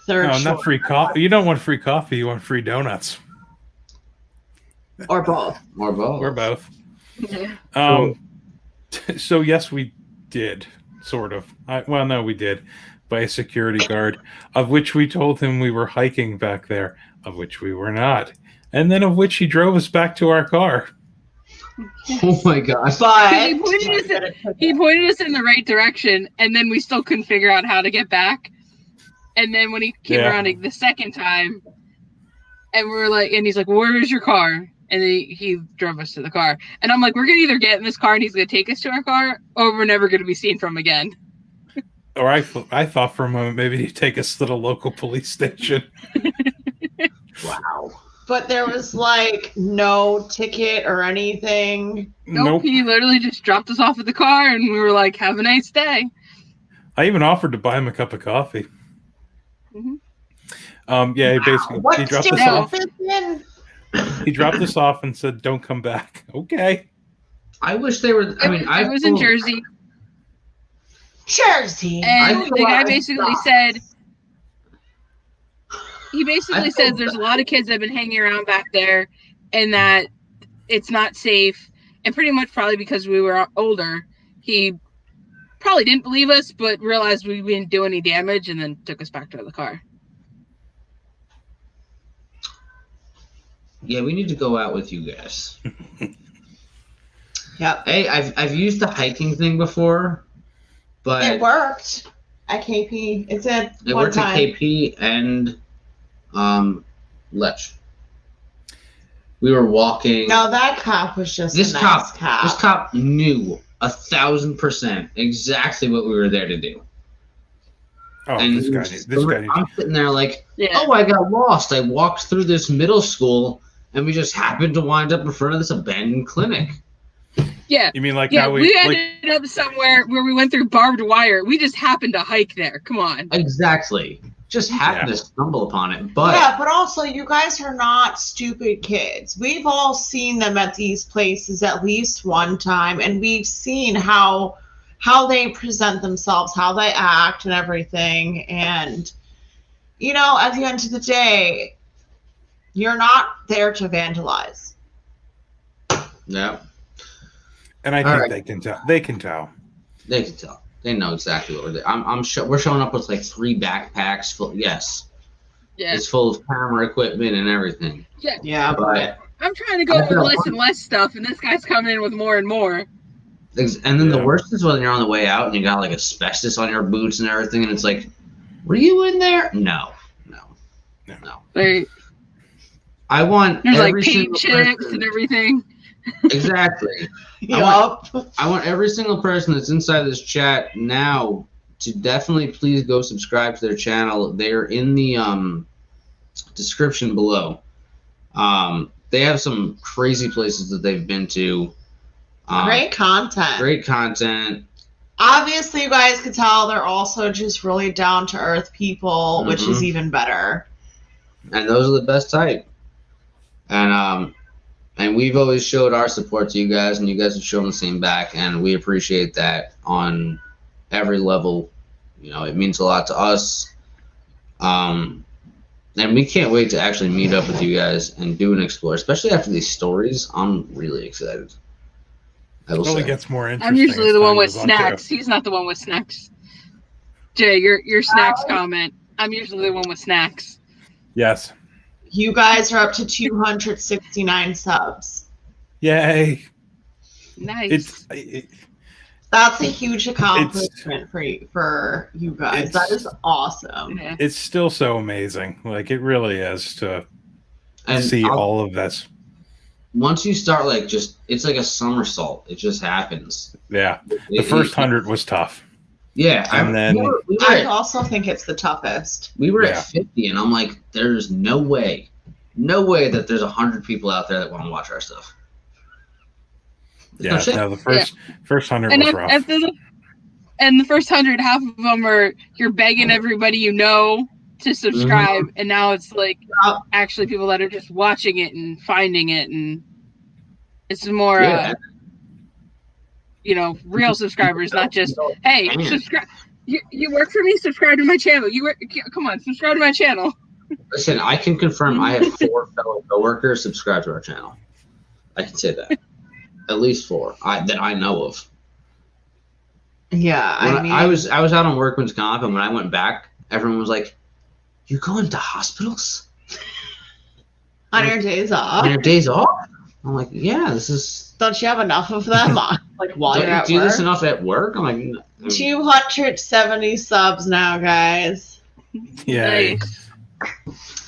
third No, choice, not free coffee. You don't want free coffee. You want free donuts. or both. Or both. Or both. Yeah. So yes, we did, sort of. Well, no, we did, by a security guard, of which we told him we were hiking back there, of which we were not, and then of which he drove us back to our car. Oh my gosh. But He pointed us in the right direction, and then we still couldn't figure out how to get back. And then when he came Yeah. around the second time, and we were like, and he's like, "Where's your car?" And then he drove us to the car. And I'm like, "We're gonna either get in this car and he's gonna take us to our car, or we're never gonna be seen from again." Or I thought for a moment maybe he'd take us to the local police station. Wow. But there was like no ticket or anything. Nope. He literally just dropped us off at the car, and we were like, "Have a nice day." I even offered to buy him a cup of coffee. Mhm. Yeah, he basically What he dropped state us is off. this in? He dropped us off and said, "Don't come back." Okay. I wish they were. I mean, I was in Jersey, Jersey. and I the guy thought basically so. said, he basically I says thought- there's a lot of kids that have been hanging around back there, and that it's not safe. And pretty much probably because we were older, he probably didn't believe us, but realized we didn't do any damage, and then took us back to the car. Yeah, we need to go out with you guys. Yep. Hey, I've used the hiking thing before, but It worked at KP. It said it one worked at time. KP and Lech. We were walking. No, that cop was just This a nice cop, this cop knew 1,000% exactly what we were there to do. Oh, And this he guy. was- This guy. I'm sitting there like, Yeah. oh, I got lost. I walked through this middle school, and we just happened to wind up in front of this abandoned clinic. Yeah. You mean like Yeah, how we like, ended up somewhere where we went through barbed wire. We just happened to hike there. Come on. Exactly. Just happened Yeah. to stumble upon it. But Yeah, but also you guys are not stupid kids. We've all seen them at these places at least one time, and we've seen how they present themselves, how they act, and everything. And you know, at the end of the day, you're not there to vandalize. yeah, and I All think right. they can tell. They can tell. they can tell. They know exactly what we're doing. We're showing up with like 3 backpacks full. Yes, Yeah. it's full of camera equipment and everything. Yeah, But I'm trying to go I with feel- less and less stuff, and this guy's coming in with more and more. and then the Yeah. worst is when you're on the way out and you got like asbestos on your boots and everything, and it's like, were you in there? No. Like, I want there's like every paint single chips person. and everything. Exactly. yup. I want every single person that's inside this chat now to definitely please go subscribe to their channel. They're in the description below. They have some crazy places that they've been to. Great content. Great content. Obviously, you guys could tell they're also just really down to earth people, which is Mhm. even better. And those are the best type. And we've always showed our support to you guys, and you guys have shown the same back, and we appreciate that on every level. You know, it means a lot to us. And we can't wait to actually meet up with you guys and do an explore, especially after these stories. I'm really excited. I will It only say. gets more interesting. I'm usually as the one time with goes on, too. snacks. He's not the one with snacks. Jay, your snacks comment. I'm usually the one with snacks. Yes. You guys are up to 269 subs. Yay. Nice. That's a huge accomplishment for you guys. That is awesome. Yeah. It's still so amazing. Like, it really is to And see all of this. once you start, like, just, it's like a somersault. It just happens. Yeah. The first 100 was tough. Yeah. And then I also think it's the toughest. we were Yeah. at 50, and I'm like, there's no way that there's 100 people out there that want to watch our stuff. yeah, no, the first 100 And was rough. and the first 100, half of them are you're begging everybody you know to subscribe, and now it's like actually people that are just watching it and finding it, and it's more Yeah. real subscribers, not just hey, subscribe. You work for me, subscribe to my channel. Come on, subscribe to my channel. Listen, I can confirm I have 4 fellow coworkers subscribe to our channel. I can say that. At least 4 that I know of. Yeah, I was out on workman's comp, and when I went back, everyone was like, "You going to hospitals on your days off. on your days off?" I'm like, "Yeah, this is." Don't you have enough of them? Like while Don't you're you at do work? this enough at work? I'm like, 270 subs now, guys. Yay. Nice.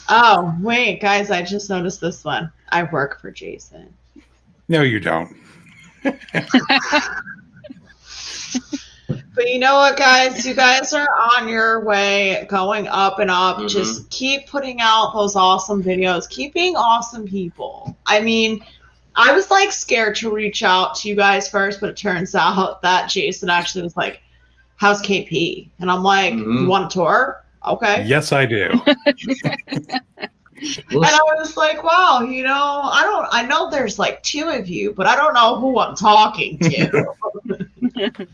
Oh, wait, guys, I just noticed this one. I work for Jason. No, you don't. But you know what, guys? You guys are on your way, going up and up. Mhm. Just keep putting out those awesome videos. Keep being awesome people. I mean, I was like scared to reach out to you guys first, but it turns out that Jason actually was like, "How's KP?" And I'm like, "You want a tour? Okay." Yes, I do. And I was like, wow, I know there's like 2 of you, but I don't know who I'm talking to. And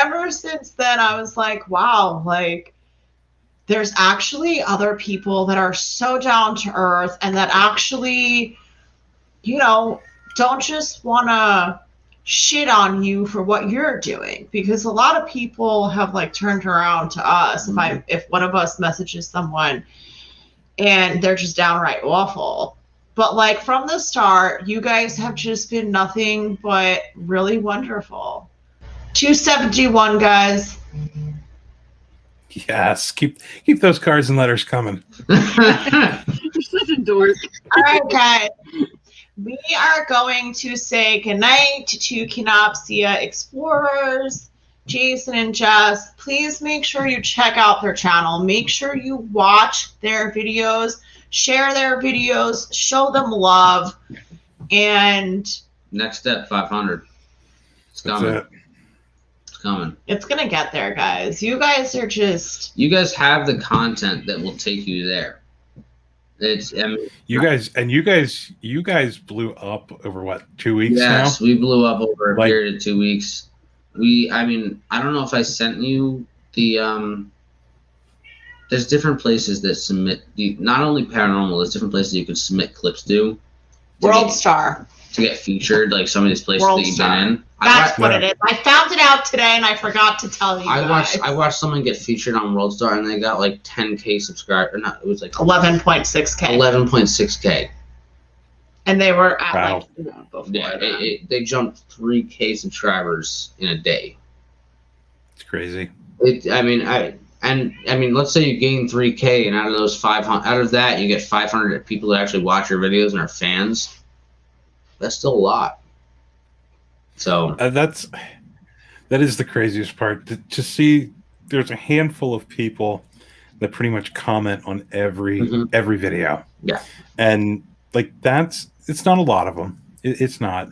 ever since then, I was like, wow, like there's actually other people that are so down to earth and that actually, don't just want to shit on you for what you're doing, because a lot of people have like turned around to us. If one of us messages someone and they're just downright awful. But like from the start, you guys have just been nothing but really wonderful. 271, guys. Yes, keep those cards and letters coming. You're such a dork. All right, guys. We are going to say goodnight to Kenopsia Explorers, Jason and Jess. Please make sure you check out their channel. Make sure you watch their videos, share their videos, show them love. And next step, 500. It's coming. That's it. It's coming. it's going to get there, guys. You guys are just... You guys have the content that will take you there. You guys blew up over what, 2 weeks now? Yes, we blew up over a period of 2 weeks. I don't know if I sent you the there's different places that submit not only paranormal, there's different places you can submit clips to World Star. to get featured, like some of these places World that you've Star. been in. That's what it is. I found it out today and I forgot to tell you guys. I watched someone get featured on World Star and they got like 10K subscribers. It was like 11.6K. 11.6K. And they were at Wow. before Yeah, that. they jumped 3K subscribers in a day. It's crazy. Let's say you gain 3K, and out of that you get 500 people that actually watch your videos and are fans. That's still a lot. So That is the craziest part. To see there's a handful of people that pretty much comment on every video. Yeah, and like it's not a lot of them. It's not.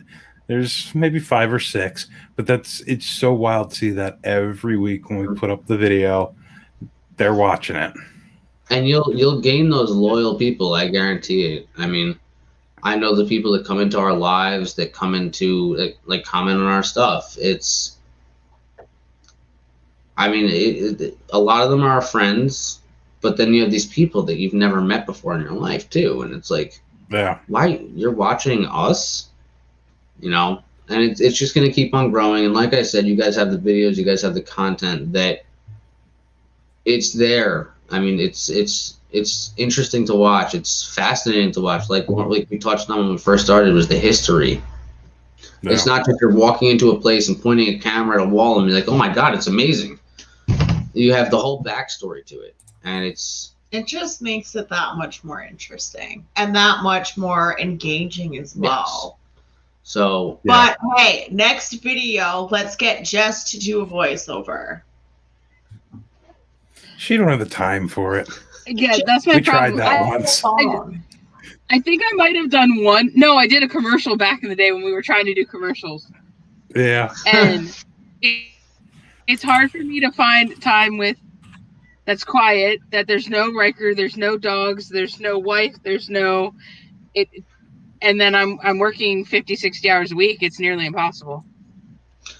There's maybe 5 or 6, but it's so wild to see that every week when we put up the video, they're watching it. and you'll gain those loyal people. I guarantee it. I know the people that come into our lives, that come into like comment on our stuff. A lot of them are our friends, but then you have these people that you've never met before in your life too, and it's like, Yeah. why you're watching us? And it's just going to keep on growing. And like I said, you guys have the videos, you guys have the content that it's there. It's interesting to watch. It's fascinating to watch. Like we touched on when we first started was the history. No. It's not just you're walking into a place and pointing a camera at a wall and be like, oh my God, it's amazing. You have the whole backstory to it. And it just makes it that much more interesting and that much more engaging as well. So, but hey, next video, let's get Jess to do a voiceover. She don't have the time for it. Yeah, that's my problem. We tried that once. I think I might have done one. No, I did a commercial back in the day when we were trying to do commercials. Yeah. And it's hard for me to find time that's quiet, that there's no Riker, there's no dogs, there's no wife, there's no and then I'm working 50, 60 hours a week. It's nearly impossible.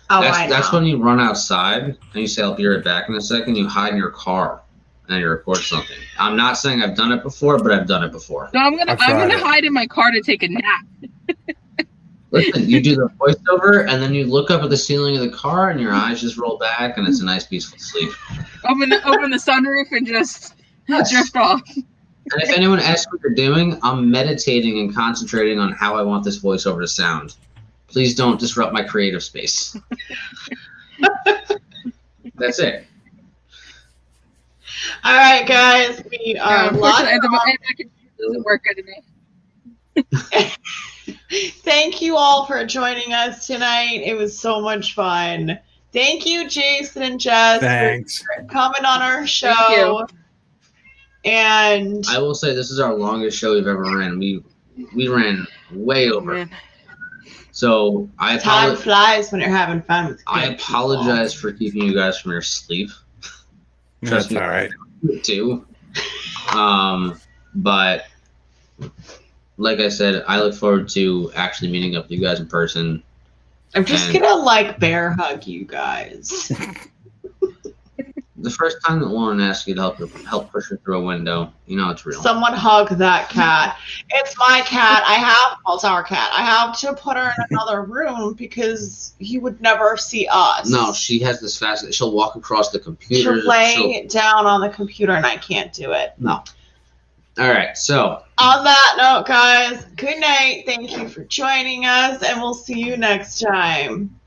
Oh, that's when you run outside and you say, I'll be right back in a second. You hide in your car and you record something. I'm not saying I've done it before, but I've done it before. No, I'm gonna hide in my car to take a nap. Listen, you do the voiceover and then you look up at the ceiling of the car and your eyes just roll back and it's a nice peaceful sleep. Open the sunroof and just drift off. And if anyone asks what you're doing, I'm meditating and concentrating on how I want this voiceover to sound. Please don't disrupt my creative space. That's it. All right, guys. We are doesn't work good enough. Thank you all for joining us tonight. It was so much fun. Thank you, Jason and Jess, for coming on our show. Thank you. And I will say this is our longest show we've ever ran. We ran way over. Man. So time flies when you're having fun with I apologize for keeping you guys from your sleep. Trust me, all right. Too. But like I said, I look forward to actually meeting up with you guys in person. I'm just gonna bear hug you guys. The first time that Lauren asked you to help push her through a window, you know it's real. Someone hug that cat. It's my cat. It's our cat. I have to put her in another room because he would never see us. No, she has this she'll walk across the computer. She'll lay down on the computer and I can't do it. No. All right, so. On that note, guys, good night. Thank you for joining us and we'll see you next time.